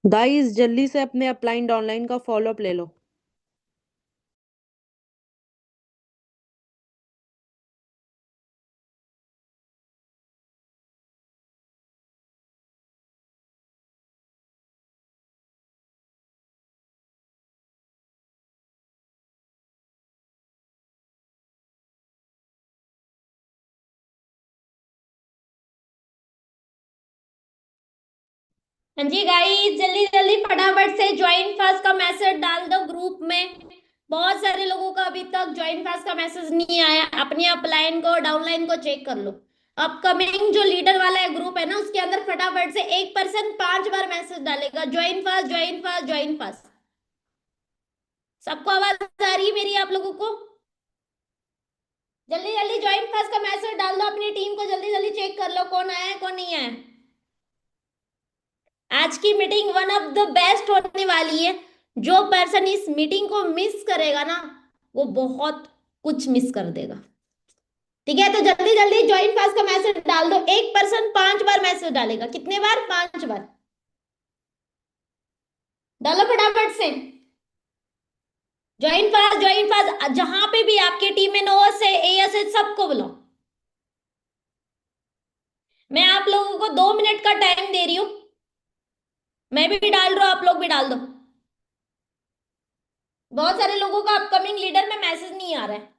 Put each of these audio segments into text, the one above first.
Guys जल्दी से अपने अपलाइन ऑनलाइन का फॉलो अप ले लो। हाँ जी गाइस, जल्दी जल्दी फटाफट से ज्वाइन फास्ट का मैसेज डाल दो ग्रुप में। बहुत सारे लोगों का अभी तक ज्वाइन फास्ट का मैसेज नहीं आया। अपने अपलाइन को डाउनलाइन को चेक कर लो। अपकमिंग जो लीडर वाला है ग्रुप है ना, उसके अंदर फटाफट से एक पर्सन 5 बार मैसेज डालेगा, join fast join fast join fast. सबको आवाज आ रही है मेरी आप लोगों को? जल्दी जल्दी ज्वाइन फास्ट का मैसेज डाल दो। अपनी टीम को जल्दी जल्दी चेक कर लो कौन आया है कौन नहीं आया। आज की meeting one of the best होने वाली है। जो पर्सन इस मीटिंग को मिस करेगा ना, वो बहुत कुछ मिस कर देगा। ठीक है, तो जल्दी जल्दी ज्वाइन फास्ट का मैसेज डाल दो। एक पर्सन 5 बार मैसेज डालेगा। कितने बार? 5 बार। डालो फटाफट से। ज्वाइन फास्ट जहां पे भी आपकी टीम में नोएस है, एएस है, सबको बुलाओ। मैं आप लोगों को 2 मिनट का टाइम दे रही हूँ। मैं भी डाल रहा हूँ, आप लोग भी डाल दो। बहुत सारे लोगों का अपकमिंग लीडर में मैसेज नहीं आ रहा है।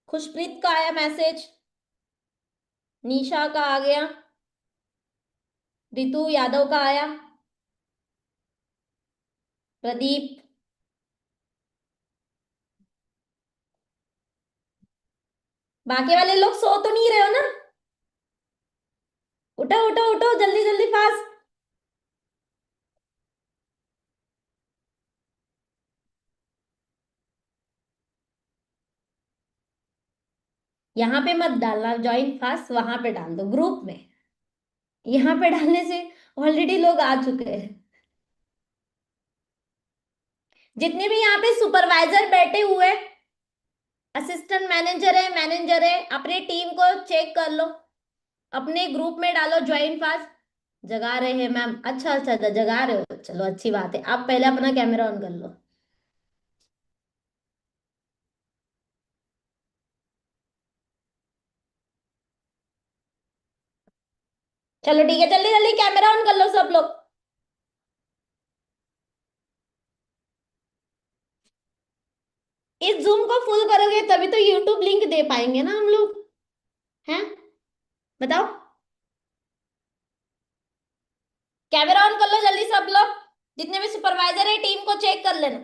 खुशप्रीत का आया मैसेज, निशा का आ गया, रितु यादव का आया, प्रदीप। बाकी वाले लोग सो तो नहीं रहे हो ना? उठो उठो उठो, जल्दी जल्दी फास्ट। यहाँ पे मत डालना ज्वाइन फास्ट, वहां पे डाल दो ग्रुप में। यहाँ पे डालने से ऑलरेडी लोग आ चुके हैं। जितने भी यहाँ पे सुपरवाइजर बैठे हुए, असिस्टेंट मैनेजर है, अपने टीम को चेक कर लो। अपने ग्रुप में डालो ज्वाइन फास्ट। जगा रहे हैं मैम? अच्छा अच्छा अच्छा, जगा रहे हो, चलो अच्छी बात है। आप पहले अपना कैमरा ऑन कर लो। चलो ठीक है, जल्दी जल्दी कैमरा ऑन कर लो सब लोग। इस जूम को फुल करोगे तभी तो यूट्यूब लिंक दे पाएंगे ना हम लोग। हैं? बताओ। कैमरा ऑन कर लो जल्दी सब लोग। जितने भी सुपरवाइजर है टीम को चेक कर लेना।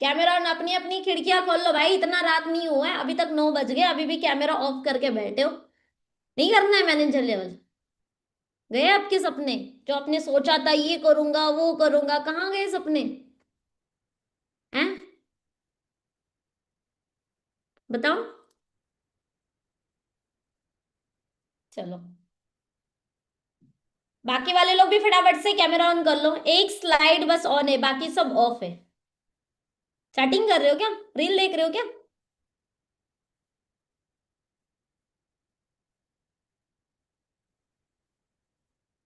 कैमरा ऑन, अपनी अपनी खिड़कियां खोल लो भाई। इतना रात नहीं हुआ है, अभी तक 9 बज गए, अभी भी कैमरा ऑफ करके बैठे हो। नहीं करना है मैनेजर लेवल? गए आपके सपने? जो आपने सोचा था ये करूंगा वो करूंगा, कहाँ गए सपने? हैं? बताओ। चलो, बाकी वाले लोग भी फटाफट से कैमरा ऑन कर लो। एक स्लाइड बस ऑन है, बाकी सब ऑफ है। चैटिंग कर रहे हो क्या? रील देख रहे हो क्या?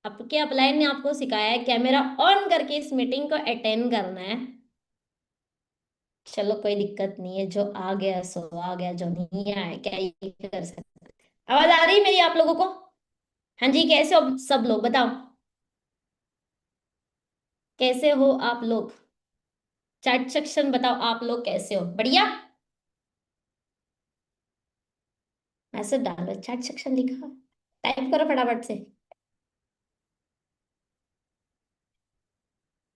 आपके अपलाइन ने आपको सिखाया है कैमरा ऑन करके इस मीटिंग को अटेंड करना है। चलो कोई दिक्कत नहीं है, जो आ गया सो आ गया, जो नहीं आया क्या ही कर सकते। आवाज आ रही है मेरी आप लोगों को? हाँ जी, कैसे हो सब लोग बताओ। कैसे हो आप लोग? चैट सेक्शन बताओ, आप लोग कैसे हो? बढ़िया। मैसेज डालो, चैट सेक्शन लिखा, टाइप करो फटाफट से।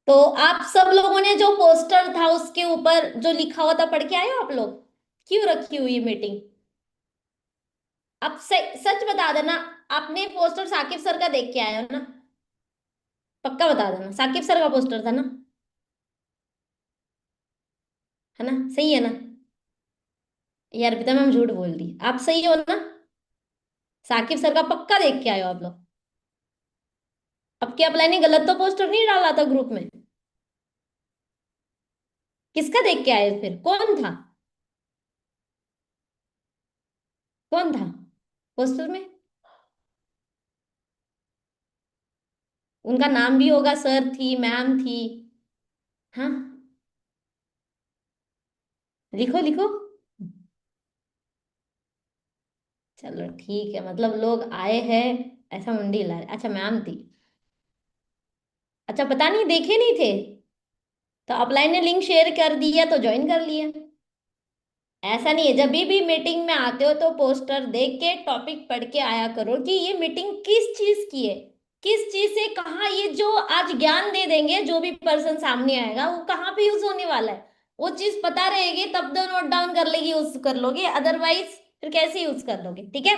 तो आप सब लोगों ने जो पोस्टर था उसके ऊपर जो लिखा हुआ था पढ़ के आए हो आप लोग? क्यों रखी हुई है मीटिंग? अब सच बता देना। आपने पोस्टर साकिब सर का देख के आए हो ना? पक्का बता देना, साकिब सर का पोस्टर था ना? है ना? सही है ना? यार पिता मैम झूठ बोल दी, आप सही हो ना? साकिब सर का पक्का देख के आए हो आप लोग? अब क्या अप्लाई ने गलत तो पोस्टर नहीं डाला था ग्रुप में? किसका देख के आए फिर? कौन था? कौन था पोस्टर में? उनका नाम भी होगा, सर थी, मैम थी। हाँ, लिखो लिखो। चलो ठीक है, मतलब लोग आए हैं ऐसा मुंडी ला रहे। अच्छा, मैम थी। अच्छा, पता नहीं, देखे नहीं थे तो अपलाइन ने लिंक शेयर कर दिया तो ज्वाइन कर लिया। ऐसा नहीं है, जब भी मीटिंग में आते हो तो पोस्टर देख के टॉपिक पढ़ के आया करो कि ये मीटिंग किस चीज की है, किस चीज से कहाँ ये जो आज ज्ञान दे देंगे जो भी पर्सन सामने आएगा वो कहाँ पे यूज होने वाला है। वो चीज पता रहेगी तब तो नोट डाउन कर लेगी, यूज कर लोगे, अदरवाइज फिर कैसे यूज कर लोगे? ठीक है।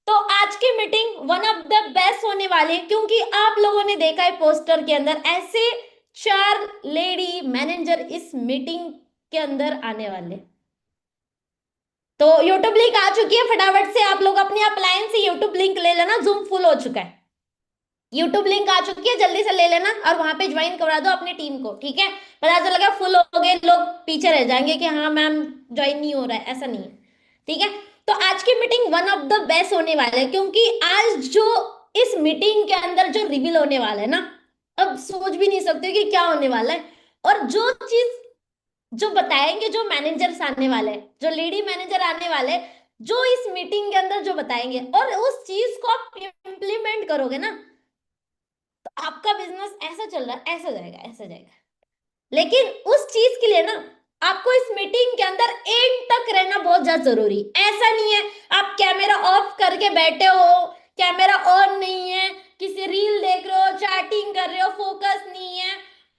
तो आज की meeting one of the best होने वाली है, क्योंकि आप लोगों ने देखा है पोस्टर के अंदर ऐसे 4 लेडी मैनेजर इस मीटिंग के अंदर आने वाले। तो यूट्यूब लिंक आ चुकी है, फटाफट से आप लोग अपने अप्लायंस से यूट्यूब लिंक ले लेना, जूम फुल हो चुका है। यूट्यूब लिंक आ चुकी है, जल्दी से ले लेना और वहां पे ज्वाइन करवा दो अपनी टीम को। ठीक है, पता चलेगा फुल हो गए लोग, पीछे रह जाएंगे कि हाँ मैम ज्वाइन नहीं हो रहा है, ऐसा नहीं है। ठीक है। तो आज की meeting one of the best होने वाला है, क्योंकि आज जो इस मीटिंग के अंदर जो रिवील होने वाला है ना, अब सोच भी नहीं सकते कि क्या होने वाला है। और जो चीज जो बताएंगे, जो मैनेजर्स आने वाले हैं, जो लेडी मैनेजर आने वाले हैं, जो इस मीटिंग के अंदर जो बताएंगे और उस चीज को आप इम्प्लीमेंट करोगे ना, तो आपका बिजनेस ऐसा चल रहा है, ऐसा जाएगा, ऐसा जाएगा। लेकिन उस चीज के लिए ना आपको इस मीटिंग के अंदर एंड तक रहना बहुत ज्यादा जरूरी। ऐसा नहीं है आप कैमरा ऑफ करके बैठे हो, कैमरा ऑन नहीं है, किसी रील देख रहे हो, चैटिंग कर रहे हो, फोकस नहीं है,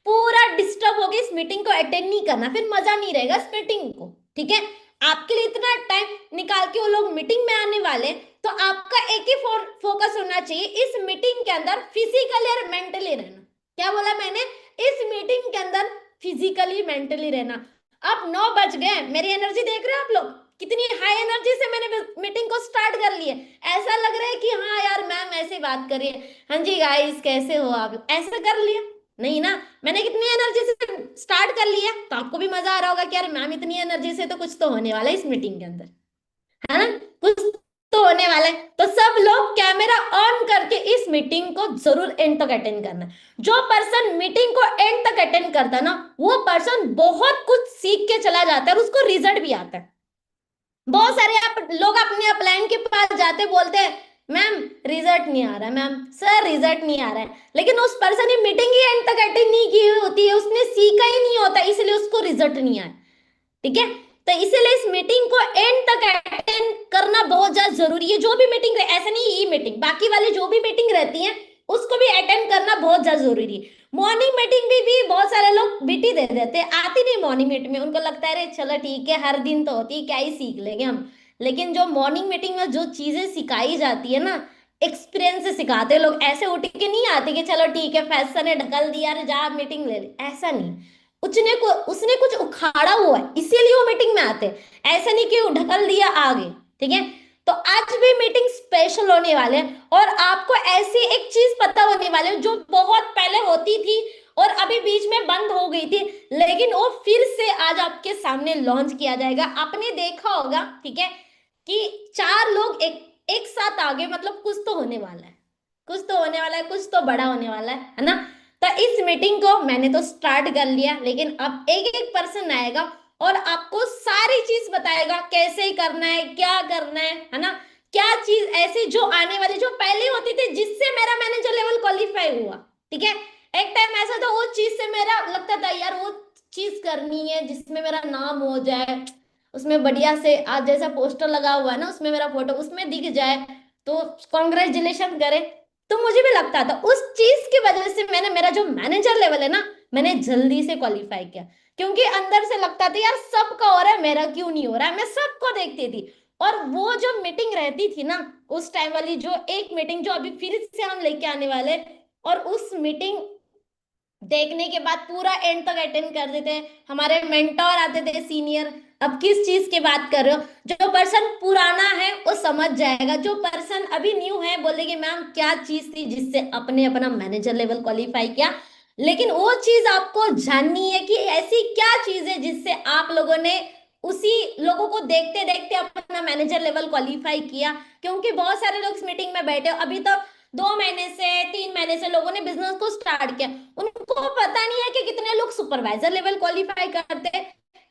पूरा डिस्टर्ब हो गया, इस मीटिंग को अटेंड नहीं करना, फिर मजा नहीं रहेगा इस मीटिंग को। ठीक है। आपके लिए इतना टाइम निकाल के वो लोग मीटिंग में आने वाले, तो आपका एक ही फोकस होना चाहिए इस मीटिंग के अंदर, फिजिकली और मेंटली रहना। क्या बोला मैंने? इस मीटिंग के अंदर फिजिकली मेंटली रहना। अब 9 बज गए, मेरी एनर्जी देख रहे हो आप लोग, कितनी हाई एनर्जी से मैंने मीटिंग को स्टार्ट कर लिया। ऐसा लग रहा है कि हाँ यार मैम ऐसे बात करिए, हाँ जी गाइस कैसे हो आप, ऐसा कर लिया? नहीं ना, मैंने कितनी एनर्जी से स्टार्ट कर लिया, तो आपको भी मजा आ रहा होगा कि यार मैम इतनी एनर्जी से, तो कुछ तो होने वाला है इस मीटिंग के अंदर, है ना? कुछ तो होने वाला है। तो सब लोग कैमरा ऑन करके इस मीटिंग को जरूर एंड तक अटेंड करना है। जो पर्सन मीटिंग को एंड तक अटेंड करता है ना, वो पर्सन बहुत कुछ सीख के चला जाता है और उसको रिजल्ट भी आता है। बहुत सारे लोग अपने अपलाइन के पास जाते बोलते हैं मैम रिजल्ट नहीं आ रहा है, मैम सर रिजल्ट नहीं आ रहा है, लेकिन उस पर्सन ने मीटिंग ही एंड तक अटेंड नहीं की होती है, उसने सीखा ही नहीं होता, इसलिए उसको रिजल्ट नहीं आया। ठीक है। तो इसीलिए इस मीटिंग को एंड तक अटेंड करना बहुत ज्यादा जरूरी है। जो भी मीटिंग रहे, ऐसा नहीं ये मीटिंग, बाकी वाली जो भी मीटिंग रहती है उसको भी अटेंड करना बहुत ज्यादा जरूरी है। मॉर्निंग मीटिंग भी बहुत सारे लोग बीटी दे देते हैं, आती नहीं मॉर्निंग मीटिंग में, उनको लगता है अरे चलो ठीक है हर दिन तो होती है, क्या ही सीख लेंगे हम। लेकिन जो मॉर्निंग मीटिंग में जो चीजें सिखाई जाती है ना, एक्सपीरियंस से सिखाते हैं लोग, ऐसे उठ के नहीं आते कि चलो ठीक है फैशन ने ढकल दिया अरे जा मीटिंग ले ले, ऐसा नहीं। उसने कुछ उखाड़ा हुआ है इसीलिए वो मीटिंग में आते हैं, ऐसा नहीं कि वो ढकल दिया आगे। ठीक है। तो आज भी मीटिंग स्पेशल होने वाले हैं और आपको ऐसी एक चीज पता होने वाले है जो बहुत पहले होती थी और अभी बीच में बंद हो गई थी, लेकिन वो फिर से आज आपके सामने लॉन्च किया जाएगा। आपने देखा होगा, ठीक है, कि 4 लोग एक एक साथ आ गए, मतलब कुछ तो होने वाला है, कुछ तो होने वाला है, कुछ तो बड़ा होने वाला है ना? तो इस मीटिंग को मैंने तो स्टार्ट कर लिया, लेकिन अब एक एक पर्सन आएगा और आपको सारी चीज बताएगा कैसे करना है, क्या करना है ना? क्या चीज ऐसी जो आने वाली जो पहले होती थी जिससे मेरा मैनेजर लेवल क्वालिफाई हुआ। ठीक है। एक टाइम ऐसा था उस चीज से मेरा लगता था यार वो चीज करनी है जिसमें मेरा नाम हो जाए, उसमें बढ़िया से आज जैसा पोस्टर लगा हुआ है ना उसमें मेरा फोटो उसमें दिख जाए तो कॉन्ग्रेचुलेशन करे। तो मुझे भी लगता था उस चीज की वजह से मैंने मेरा जो मैनेजर लेवल है ना, मैंने जल्दी से क्वालिफाई किया, क्योंकि अंदर से लगता था यार सबका हो रहा है मेरा क्यों नहीं हो रहा है, मैं सबको देखती थी। और वो जो मीटिंग रहती थी ना उस टाइम वाली, जो एक मीटिंग जो अभी फिर से हम लेके आने वाले, और उस मीटिंग देखने के बाद पूरा एंड तक अटेंड कर देते हैं, हमारे मेंटोर आते थे सीनियर। अब किस चीज की बात कर रहे हो? जो पर्सन पुराना है वो समझ जाएगा, जो पर्सन अभी न्यू है बोलेगी मैम क्या चीज थी जिससे अपने अपना मैनेजर लेवल क्वालिफाई किया। लेकिन वो चीज आपको जाननी है कि ऐसी क्या चीज है जिससे आप लोगों ने उसी लोगों को देखते देखते अपना मैनेजर लेवल क्वालिफाई किया, क्योंकि बहुत सारे लोग इस मीटिंग में बैठे अभी तक 2 महीने से 3 महीने से लोगों ने बिजनेस को स्टार्ट किया, उनको पता नहीं है कि कितने लोग सुपरवाइजर लेवल क्वालिफाई करते,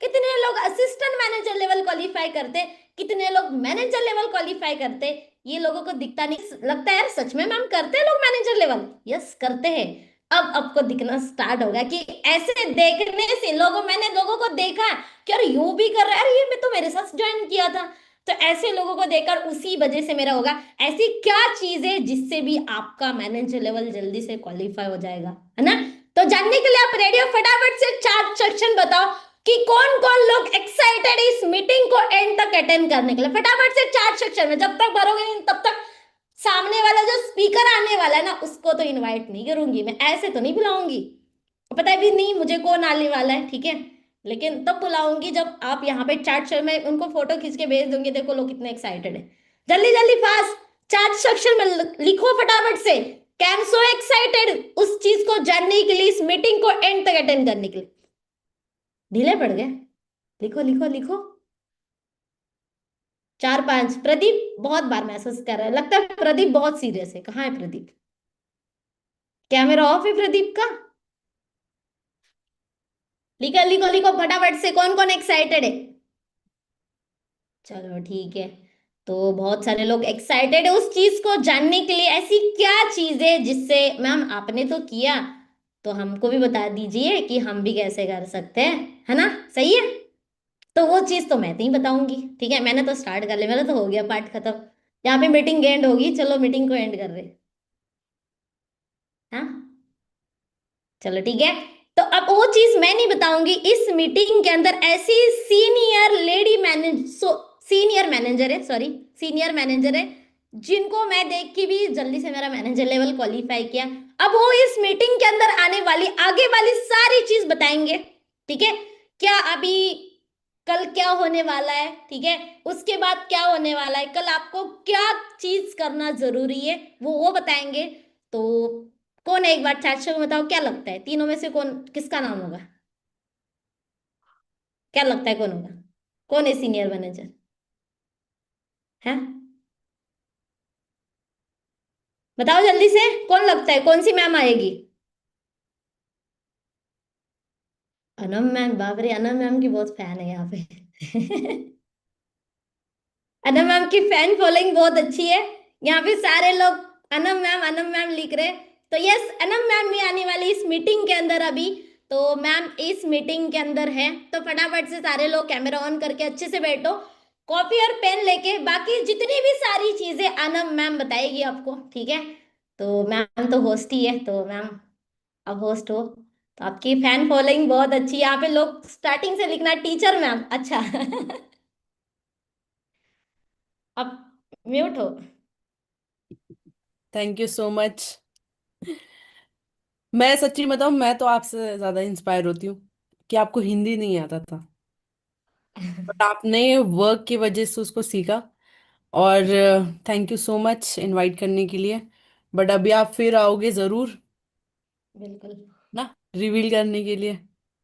कितने लोग असिस्टेंट मैनेजर लेवल क्वालिफाई करते, कितने लोग मैनेजर लेवल क्वालिफाई करते। ये लोगों को दिखता नहीं, लगता है यार सच में मैम करते हैं लोग मैनेजर लेवल, यस करते हैं। अब आपको दिखना स्टार्ट होगा कि ऐसे देखने से मैंने लोगों को देखा कि यार यू भी कर रहा है, अरे ये मैं तो मेरे साथ ज्वाइन किया था। तो ऐसे लोगों को देखकर उसी वजह से मेरा होगा ऐसी क्या चीज है जिससे भी आपका मैनेजर लेवल जल्दी से क्वालिफाई हो जाएगा, है ना। तो जानने के लिए आप रेडी हो, फटाफट से चार सेक्शन बताओ कि कौन कौन लोग एक्साइटेड है इस मीटिंग को एंड तक अटेंड करने के लिए। फटाफट से चार सेक्शन में, जब तक भरोगे नहीं तब तक सामने वाला जो स्पीकर आने वाला है ना उसको तो इनवाइट नहीं करूंगी मैं, ऐसे तो नहीं बुलाऊंगी, पता भी नहीं मुझे कौन आने वाला है, ठीक है। लेकिन तब बुलाऊंगी जब आप यहाँ पे चैट सेक्शन में उनको फोटो खींच के भेज दूंगी, देखो लोग कितने एक्साइटेड है। जल्दी जल्दी फास्ट चैट सेक्शन में लिखो फटाफट से, कैम सो एक्साइटेड उस चीज को जानने के लिए, इस मीटिंग को एंड तक अटेंड करने के लिए। ढीले पड़ गए, लिखो लिखो लिखो। चार पांच, प्रदीप बहुत बार मैसेज कर रहा है, लगता है प्रदीप बहुत सीरियस है, कहाँ है प्रदीप, कैमरा ऑफ है प्रदीप का। लिखो लिखो लिखो फटाफट से, कौन कौन एक्साइटेड है। चलो ठीक है, तो बहुत सारे लोग एक्साइटेड है उस चीज को जानने के लिए, ऐसी क्या चीज है जिससे मैम आपने तो किया तो हमको भी बता दीजिए कि हम भी कैसे कर सकते हैं, है ना, सही है। तो वो चीज तो मैं नहीं बताऊंगी, ठीक है, मैंने तो स्टार्ट कर लिया, मेरा तो हो गया पार्ट खत्म, यहाँ पे मीटिंग एंड होगी, चलो मीटिंग को एंड कर रहे हाँ। चलो ठीक है, तो अब वो चीज मैं नहीं बताऊंगी, इस मीटिंग के अंदर ऐसी senior lady manage senior manager है, सॉरी सीनियर मैनेजर है, जिनको मैं देख के भी जल्दी से मेरा मैनेजर लेवल क्वालिफाई किया। अब वो इस मीटिंग के अंदर आने वाली आगे वाली सारी चीज बताएंगे, ठीक है। क्या अभी कल क्या होने वाला है, ठीक है, उसके बाद क्या होने वाला है, कल आपको क्या चीज करना जरूरी है वो बताएंगे। तो कौन है एक बार चैट में बताओ, क्या लगता है तीनों में से कौन किसका नाम होगा, क्या लगता है कौन होगा, कौन है सीनियर मैनेजर है, बताओ जल्दी से, कौन लगता है कौन सी मैम आएगी। अनम मैम, बाप रे अनम मैम की बहुत फैन है यहाँ पे अनम मैम की फैन फॉलोइंग बहुत अच्छी है, यहाँ पे सारे लोग अनम मैम लिख रहे हैं। तो यस अनम मैम भी आने वाली इस मीटिंग के अंदर अभी, तो मैम इस मीटिंग के अंदर है, तो फटाफट से सारे लोग कैमरा ऑन करके अच्छे से बैठो, कॉपी और पेन लेके, बाकी जितनी भी सारी चीजें अनम मैम बताएगी आपको, ठीक है। तो मैम तो होस्ट ही है, तो मैम अब होस्ट हो तो आपकी फैन फॉलोइंग बहुत अच्छी है, यहाँ पे लोग स्टार्टिंग से लिखना टीचर मैम, अच्छा अब म्यूट हो। Thank you so much. मैं सच्ची बताऊं, मैं तो आपसे ज्यादा इंस्पायर होती हूँ कि आपको हिंदी नहीं आता था, बट आपने वर्क की वजह से उसको सीखा। और thank you so much invite करने के लिए। बट अभी आप फिर आओगे जरूर बिल्कुल। ना, रिवील करने के लिए।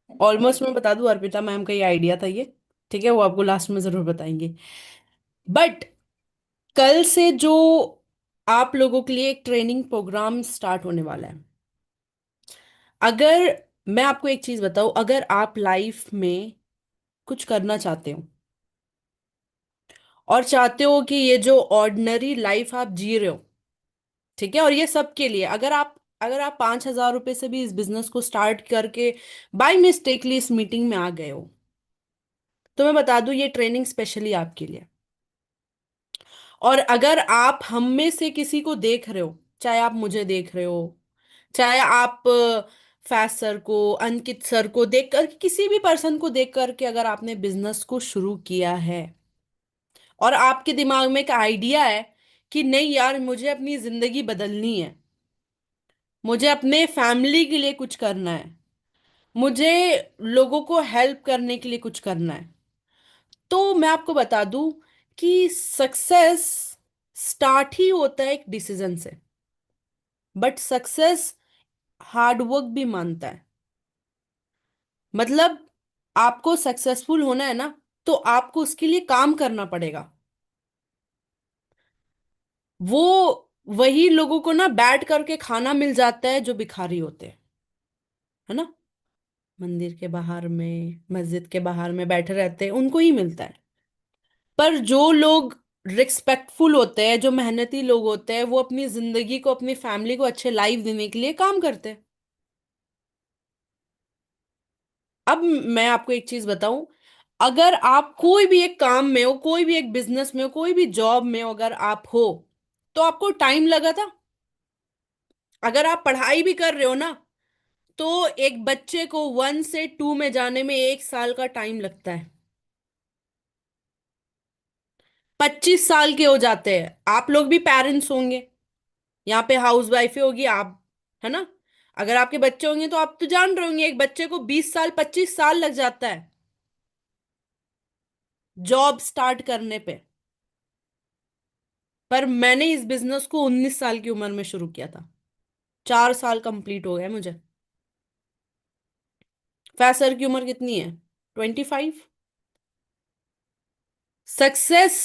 ऑलमोस्ट मैं बता दूं, अर्पिता मैम का ये आइडिया था ये, ठीक है, वो आपको लास्ट में जरूर बताएंगे। बट कल से जो आप लोगों के लिए एक ट्रेनिंग प्रोग्राम स्टार्ट होने वाला है। अगर मैं आपको एक चीज बताऊं, अगर आप लाइफ में कुछ करना चाहते हो और चाहते हो कि ये जो ऑर्डिनरी लाइफ आप जी रहे हो, ठीक है, और ये सबके लिए, अगर आप 5,000 रुपए से भी इस बिजनेस को स्टार्ट करके बाय मिस्टेकली इस मीटिंग में आ गए हो, तो मैं बता दूं ये ट्रेनिंग स्पेशली आपके लिए। और अगर आप हम में से किसी को देख रहे हो, चाहे आप मुझे देख रहे हो, चाहे आप फैज सर को, अंकित सर को देख कर, किसी भी पर्सन को देख करके अगर आपने बिजनेस को शुरू किया है और आपके दिमाग में एक आइडिया है कि नहीं यार मुझे अपनी जिंदगी बदलनी है, मुझे अपने फैमिली के लिए कुछ करना है, मुझे लोगों को हेल्प करने के लिए कुछ करना है, तो मैं आपको बता दूं कि सक्सेस स्टार्ट ही होता है एक डिसीजन से। बट सक्सेस हार्ड वर्क भी मानता है। मतलब आपको सक्सेसफुल होना है ना, तो आपको उसके लिए काम करना पड़ेगा। वो वही लोगों को ना बैठ करके खाना मिल जाता है जो भिखारी होते हैं, है ना, मंदिर के बाहर में, मस्जिद के बाहर में बैठे रहते हैं, उनको ही मिलता है। पर जो लोग रिस्पेक्टफुल होते हैं, जो मेहनती लोग होते हैं, वो अपनी जिंदगी को, अपनी फैमिली को अच्छे लाइफ देने के लिए काम करते हैं। अब मैं आपको एक चीज बताऊं, अगर आप कोई भी एक काम में हो, कोई भी एक बिजनेस में हो, कोई भी जॉब में हो, अगर आप हो, तो आपको टाइम लगा था। अगर आप पढ़ाई भी कर रहे हो ना, तो एक बच्चे को 1 से 2 में जाने में 1 साल का टाइम लगता है। 25 साल के हो जाते हैं। आप लोग भी पेरेंट्स होंगे, यहाँ पे हाउस वाइफ होगी आप, है ना। अगर आपके बच्चे होंगे तो आप तो जान रहे होंगे, एक बच्चे को 20 साल 25 साल लग जाता है जॉब स्टार्ट करने पे। पर मैंने इस बिजनेस को 19 साल की उम्र में शुरू किया था। 4 साल कंप्लीट हो गए मुझे। फैसर की उम्र कितनी है? 25। सक्सेस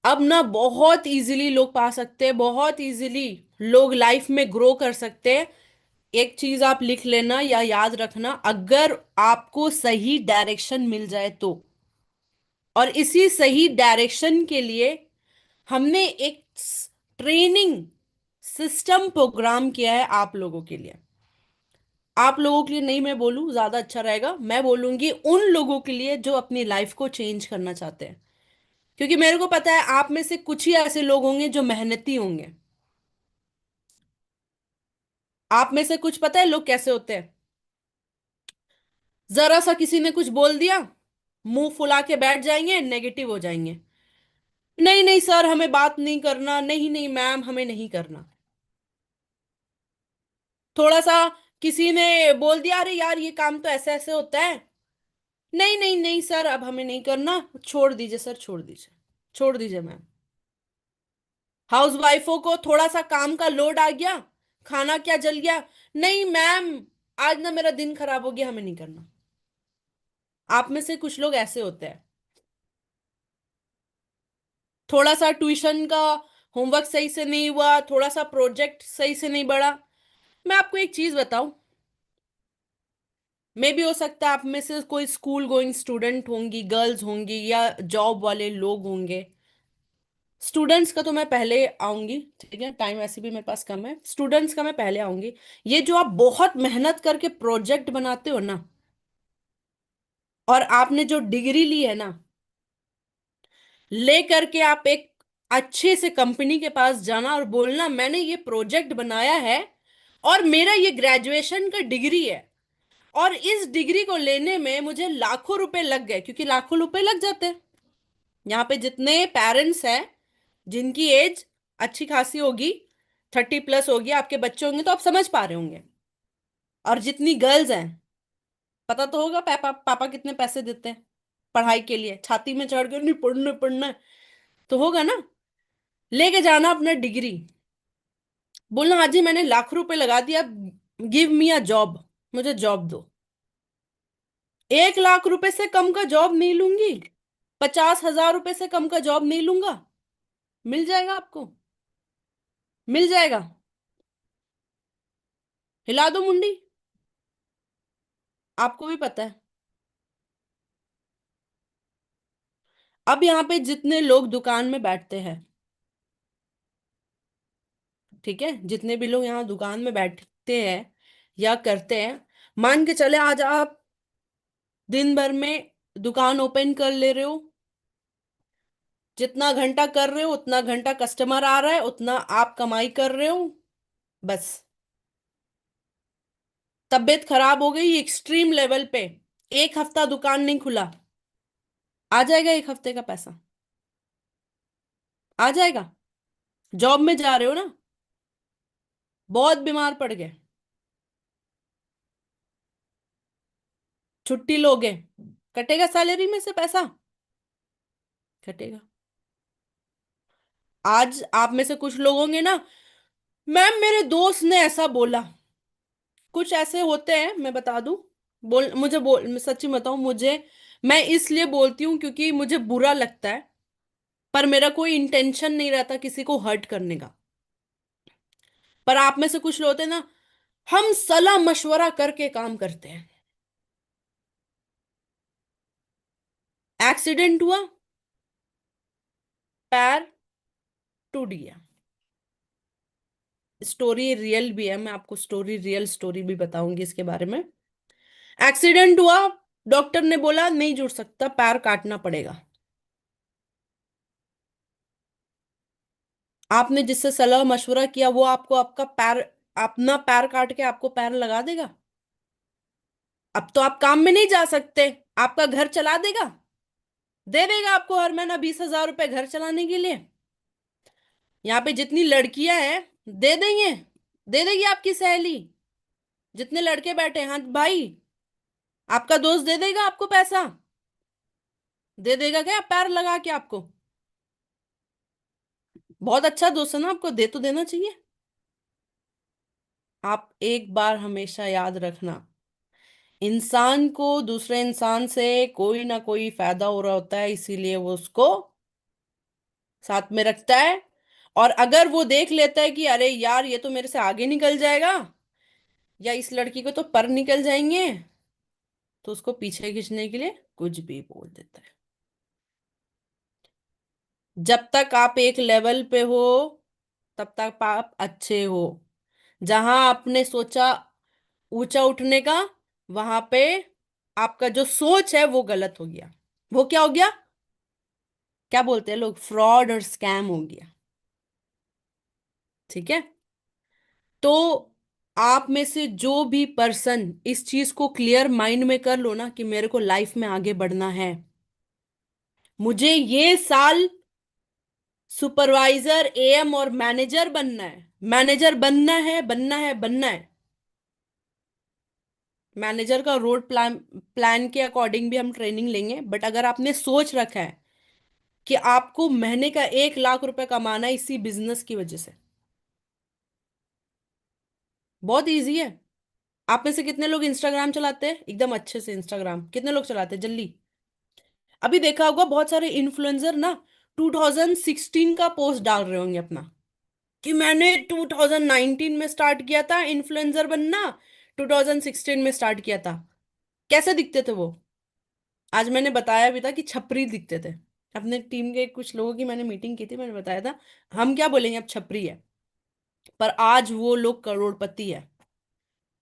अब ना बहुत इजीली लोग पा सकते हैं, बहुत इजीली लोग लाइफ में ग्रो कर सकते हैं। एक चीज आप लिख लेना या याद रखना, अगर आपको सही डायरेक्शन मिल जाए तो। और इसी सही डायरेक्शन के लिए हमने एक ट्रेनिंग सिस्टम प्रोग्राम किया है आप लोगों के लिए। आप लोगों के लिए नहीं, मैं बोलूं ज्यादा अच्छा रहेगा, मैं बोलूंगी उन लोगों के लिए जो अपनी लाइफ को चेंज करना चाहते हैं। क्योंकि मेरे को पता है आप में से कुछ ही ऐसे लोग होंगे जो मेहनती होंगे। आप में से कुछ पता है लोग कैसे होते हैं, जरा सा किसी ने कुछ बोल दिया, मुंह फुला के बैठ जाएंगे, नेगेटिव हो जाएंगे। नहीं नहीं सर हमें बात नहीं करना, नहीं नहीं मैम हमें नहीं करना। थोड़ा सा किसी ने बोल दिया, अरे यार ये काम तो ऐसे ऐसे होता है, नहीं नहीं नहीं सर अब हमें नहीं करना, छोड़ दीजिए सर, छोड़ दीजिए, छोड़ दीजिए मैम। हाउस वाइफों को थोड़ा सा काम का लोड आ गया, खाना क्या जल गया, नहीं मैम आज ना मेरा दिन खराब हो गया, हमें नहीं करना। आप में से कुछ लोग ऐसे होते हैं। थोड़ा सा ट्यूशन का होमवर्क सही से नहीं हुआ, थोड़ा सा प्रोजेक्ट सही से नहीं बढ़ा, मैं आपको एक चीज बताऊं, मे भी हो सकता है आप में से कोई स्कूल गोइंग स्टूडेंट होंगी, गर्ल्स होंगी, या जॉब वाले लोग होंगे। स्टूडेंट्स का तो मैं पहले आऊंगी, ठीक है, टाइम ऐसे भी मेरे पास कम है, स्टूडेंट्स का मैं पहले आऊंगी। ये जो आप बहुत मेहनत करके प्रोजेक्ट बनाते हो ना, और आपने जो डिग्री ली है ना, ले करके आप एक अच्छे से कंपनी के पास जाना और बोलना मैंने ये प्रोजेक्ट बनाया है, और मेरा ये ग्रेजुएशन का डिग्री है, और इस डिग्री को लेने में मुझे लाखों रुपए लग गए, क्योंकि लाखों रुपए लग जाते हैं। यहाँ पे जितने पेरेंट्स हैं जिनकी एज अच्छी खासी होगी, 30+ होगी, आपके बच्चे होंगे तो आप समझ पा रहे होंगे। और जितनी गर्ल्स हैं, पता तो होगा पापा पापा कितने पैसे देते हैं पढ़ाई के लिए, छाती में चढ़ के नहीं पढ़ना पढ़ना है, तो होगा ना। लेके जाना अपना डिग्री, बोलना हाँ जी मैंने लाख रुपए लगा दिया, गिव मी अ जॉब, मुझे जॉब दो। 1 लाख रुपए से कम का जॉब नहीं लूंगी, 50,000 रुपए से कम का जॉब नहीं लूंगा। मिल जाएगा आपको, मिल जाएगा। हिला दो मुंडी, आपको भी पता है। अब यहाँ पे जितने लोग दुकान में बैठते हैं, ठीक है, जितने भी लोग यहाँ दुकान में बैठते हैं या करते हैं, मान के चले आज आप दिन भर में दुकान ओपन कर ले रहे हो, जितना घंटा कर रहे हो उतना घंटा कस्टमर आ रहा है, उतना आप कमाई कर रहे हो, बस। तबीयत खराब हो गई एक्सट्रीम लेवल पे, 1 हफ्ता दुकान नहीं खुला, आ जाएगा 1 हफ्ते का पैसा, आ जाएगा। जॉब में जा रहे हो ना, बहुत बीमार पड़ गए, छुट्टी लोगे, कटेगा सैलरी में से पैसा, कटेगा। आज आप में से कुछ लोग होंगे ना, मैम मेरे दोस्त ने ऐसा बोला, कुछ ऐसे होते हैं मैं बता दूं, बोल मुझे, बोल मैं सच्ची बताऊं, मुझे मैं इसलिए बोलती हूँ क्योंकि मुझे बुरा लगता है, पर मेरा कोई इंटेंशन नहीं रहता किसी को हर्ट करने का। पर आप में से कुछ लोग होते हैं ना, हम सलाह मशवरा करके काम करते हैं। एक्सीडेंट हुआ, पैर टूट गया। स्टोरी रियल भी है, मैं आपको रियल स्टोरी भी बताऊंगी इसके बारे में। एक्सीडेंट हुआ, डॉक्टर ने बोला नहीं जुड़ सकता, पैर काटना पड़ेगा। आपने जिससे सलाह मशवरा किया वो आपको आपका पैर, अपना पैर काट के आपको पैर लगा देगा? अब तो आप काम में नहीं जा सकते, आपका घर चला देगा? दे देगा आपको हर महीना 20,000 रुपए घर चलाने के लिए? यहाँ पे जितनी लड़कियां हैं, दे देंगे, दे देगी आपकी सहेली। जितने लड़के बैठे हैं, हाँ भाई, आपका दोस्त दे देगा आपको पैसा? दे देगा क्या पैर लगा के आपको? बहुत अच्छा दोस्त है ना, आपको दे तो देना चाहिए। आप एक बार हमेशा याद रखना, इंसान को दूसरे इंसान से कोई ना कोई फायदा हो रहा होता है, इसीलिए वो उसको साथ में रखता है। और अगर वो देख लेता है कि अरे यार ये तो मेरे से आगे निकल जाएगा, या इस लड़की को तो पर निकल जाएंगे, तो उसको पीछे खींचने के लिए कुछ भी बोल देता है। जब तक आप एक लेवल पे हो, तब तक आप अच्छे हो। जहां आपने सोचा ऊंचा उठने का, वहां पे आपका जो सोच है वो गलत हो गया। वो क्या हो गया? क्या बोलते हैं लोग, फ्रॉड और स्कैम हो गया। ठीक है? तो आप में से जो भी पर्सन इस चीज को क्लियर माइंड में कर लो ना कि मेरे को लाइफ में आगे बढ़ना है, मुझे ये साल सुपरवाइजर, एएम और मैनेजर बनना है, मैनेजर बनना है, बनना है, बनना है। मैनेजर का रोड प्लान प्लान के अकॉर्डिंग भी हम ट्रेनिंग लेंगे, बट अगर आपने सोच रखा है कि आपको महीने का 1 लाख रुपए कमाना है इसी बिजनेस की वजह से, बहुत इजी है। आप में से कितने लोग इंस्टाग्राम चलाते हैं एकदम अच्छे से? इंस्टाग्राम कितने लोग चलाते हैं जल्दी? अभी देखा होगा बहुत सारे इन्फ्लुएंसर ना 2016 का पोस्ट डाल रहे होंगे अपना, कि मैंने 2019 में स्टार्ट किया था इन्फ्लुएंसर बनना, 2016 में स्टार्ट किया था। कैसे दिखते थे वो? आज मैंने बताया भी था कि छपरी दिखते थे। अपने टीम के कुछ लोगों की मैंने मीटिंग की थी, मैंने बताया था हम क्या बोलेंगे, अब छपरी है। पर आज वो लोग करोड़पति है।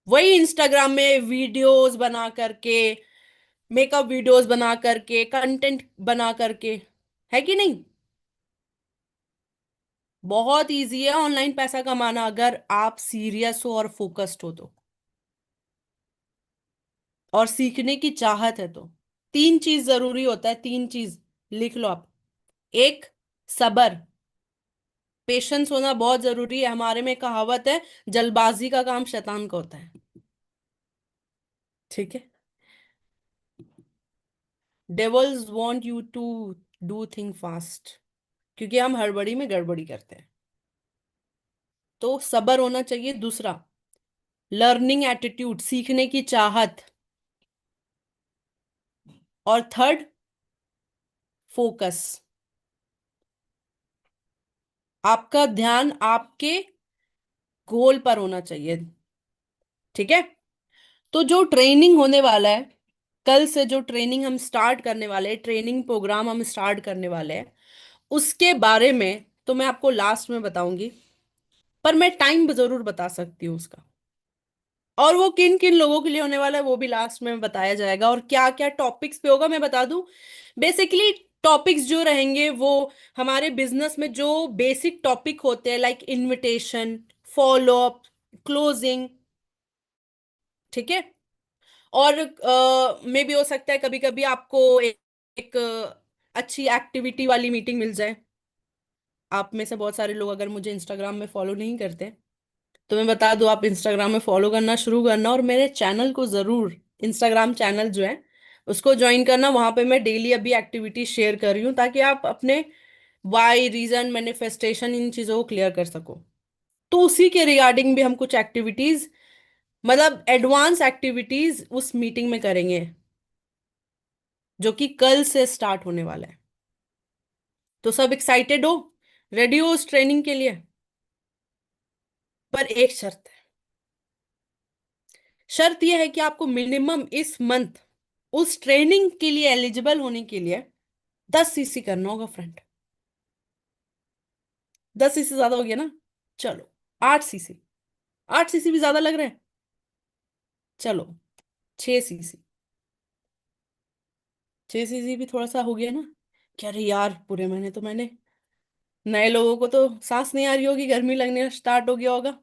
वही इंस्टाग्राम में वीडियोस बना करके, मेकअप वीडियोस बना करके, कंटेंट बना करके, है कि नहीं? बहुत इजी है ऑनलाइन पैसा कमाना, अगर आप सीरियस हो और फोकस्ड हो तो, और सीखने की चाहत है तो। 3 चीज जरूरी होता है, 3 चीज लिख लो आप। एक, सबर, पेशेंस होना बहुत जरूरी है। हमारे में कहावत है, जल्दबाजी का काम शैतान का होता है। ठीक है? Devils want you to do thing fast, क्योंकि हम हड़बड़ी में गड़बड़ी करते हैं। तो सबर होना चाहिए। दूसरा, लर्निंग एटीट्यूड, सीखने की चाहत। और थर्ड, फोकस। आपका ध्यान आपके गोल पर होना चाहिए। ठीक है? तो जो ट्रेनिंग होने वाला है, कल से जो ट्रेनिंग हम स्टार्ट करने वाले हैं, ट्रेनिंग प्रोग्राम हम स्टार्ट करने वाले हैं, उसके बारे में तो मैं आपको लास्ट में बताऊंगी, पर मैं टाइम जरूर बता सकती हूँ उसका। और वो किन किन लोगों के लिए होने वाला है वो भी लास्ट में बताया जाएगा, और क्या क्या टॉपिक्स पे होगा मैं बता दूं। बेसिकली टॉपिक्स जो रहेंगे वो हमारे बिजनेस में जो बेसिक टॉपिक होते हैं, like invitation, follow up, closing. ठीक है? और मे भी हो सकता है कभी कभी आपको एक अच्छी एक्टिविटी वाली मीटिंग मिल जाए। आप में से बहुत सारे लोग अगर मुझे इंस्टाग्राम में फॉलो नहीं करते, तो मैं बता दूं, आप इंस्टाग्राम में फॉलो करना शुरू करना, और मेरे चैनल को जरूर, इंस्टाग्राम चैनल जो है उसको ज्वाइन करना। वहां पे मैं डेली अभी एक्टिविटी शेयर कर रही हूँ, ताकि आप अपने वाई, रीजन, मैनिफेस्टेशन, इन चीजों को क्लियर कर सको। तो उसी के रिगार्डिंग भी हम कुछ एक्टिविटीज, मतलब एडवांस एक्टिविटीज उस मीटिंग में करेंगे। जो कि कल से स्टार्ट होने वाला है। तो सब एक्साइटेड हो, रेडी हो उस ट्रेनिंग के लिए? पर एक शर्त है। शर्त यह है कि आपको मिनिमम इस मंथ उस ट्रेनिंग के लिए एलिजिबल होने के लिए 10 सीसी करना होगा फ्रेंड। 10 सीसी ज्यादा हो गया ना? चलो 8 सीसी। 8 सीसी भी ज्यादा लग रहा है? चलो 6 सीसी। 6 सीसी भी थोड़ा सा हो गया ना? क्या रे यार, पूरे महीने तो मैंने, नए लोगों को तो सांस नहीं आ रही होगी, गर्मी लगने स्टार्ट हो गया होगा।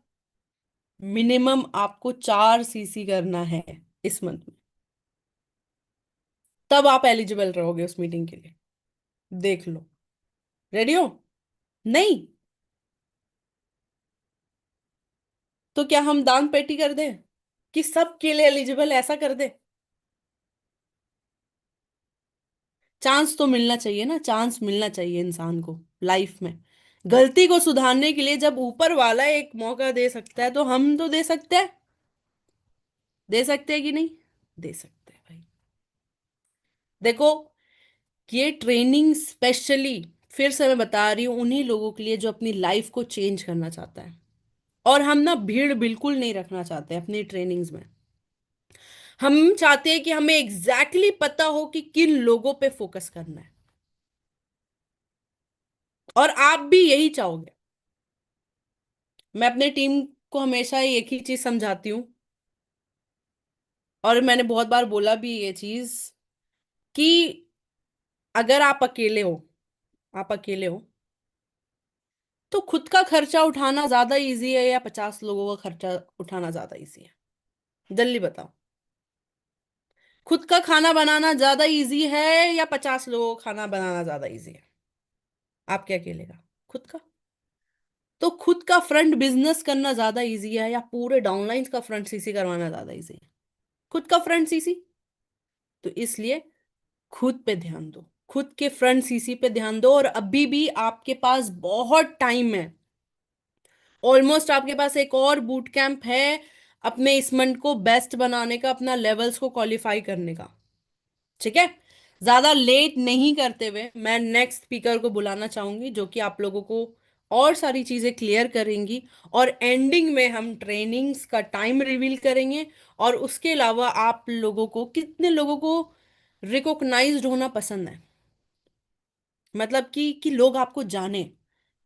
मिनिमम आपको 4 सीसी करना है इस मंथ में, तब आप एलिजिबल रहोगे उस मीटिंग के लिए। देख लो। रेडी हो? नहीं? तो क्या हम दान पेटी कर दें कि सबके लिए एलिजिबल, ऐसा कर दे? चांस तो मिलना चाहिए ना, चांस मिलना चाहिए इंसान को लाइफ में। गलती को सुधारने के लिए जब ऊपर वाला एक मौका दे सकता है तो हम तो दे सकते हैं। दे सकते हैं कि नहीं? दे सकते हैं भाई। देखो, ये ट्रेनिंग स्पेशली, फिर से मैं बता रही हूँ, उन्हीं लोगों के लिए जो अपनी लाइफ को चेंज करना चाहता है। और हम ना भीड़ बिल्कुल नहीं रखना चाहते अपनी ट्रेनिंग्स में। हम चाहते हैं कि हमें एग्जैक्टली पता हो कि किन लोगों पे फोकस करना है। और आप भी यही चाहोगे। मैं अपने टीम को हमेशा एक ही चीज समझाती हूँ, और मैंने बहुत बार बोला भी ये चीज, कि अगर आप अकेले हो, आप अकेले हो, तो खुद का खर्चा उठाना ज्यादा इजी है या 50 लोगों का खर्चा उठाना ज्यादा इजी है? जल्दी बताओ। खुद का खाना बनाना ज्यादा इजी है या 50 लोगों का खाना बनाना ज्यादा इजी है? आपके अकेले का? खुद का। तो खुद का फ्रंट बिजनेस करना ज्यादा इजी है या पूरे डाउनलाइंस का फ्रंट सीसी करवाना ज्यादा इजी है? खुद का फ्रंट सीसी। तो इसलिए खुद पे ध्यान दो, खुद के फ्रंट सीसी पे ध्यान दो। और अभी भी आपके पास बहुत टाइम है। ऑलमोस्ट आपके पास एक और बूट कैंप है अपने इस मंथ को बेस्ट बनाने का, अपना लेवल्स को क्वालिफाई करने का। ठीक है? ज्यादा लेट नहीं करते हुए मैं नेक्स्ट स्पीकर को बुलाना चाहूंगी, जो कि आप लोगों को और सारी चीजें क्लियर करेंगी। और एंडिंग में हम ट्रेनिंग्स का टाइम रिवील करेंगे। और उसके अलावा आप लोगों को, कितने लोगों को रिकॉग्नाइज्ड होना पसंद है? मतलब कि लोग आपको जाने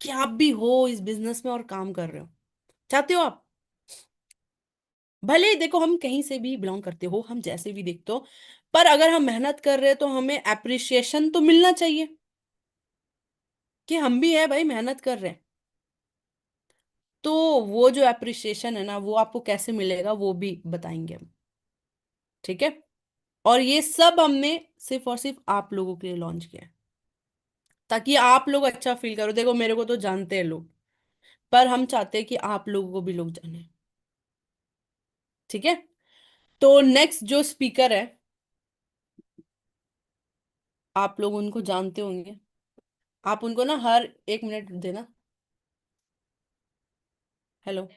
कि आप भी हो इस बिजनेस में और काम कर रहे हो। चाहते हो आप? भले ही देखो, हम कहीं से भी बिलोंग करते हो, हम जैसे भी देखते हो, पर अगर हम मेहनत कर रहे हैं तो हमें अप्रिसिएशन तो मिलना चाहिए कि हम भी है भाई, मेहनत कर रहे हैं। तो वो जो अप्रिसिएशन है ना, वो आपको कैसे मिलेगा वो भी बताएंगे हम। ठीक है? और ये सब हमने सिर्फ और सिर्फ आप लोगों के लिए लॉन्च किया है, ताकि आप लोग अच्छा फील करो। देखो, मेरे को तो जानते हैं लोग, पर हम चाहते हैं कि आप लोगों को भी लोग जाने। ठीक है? तो नेक्स्ट जो स्पीकर है, आप लोग उनको जानते होंगे। आप उनको ना हर 1 मिनट देना। हेलो।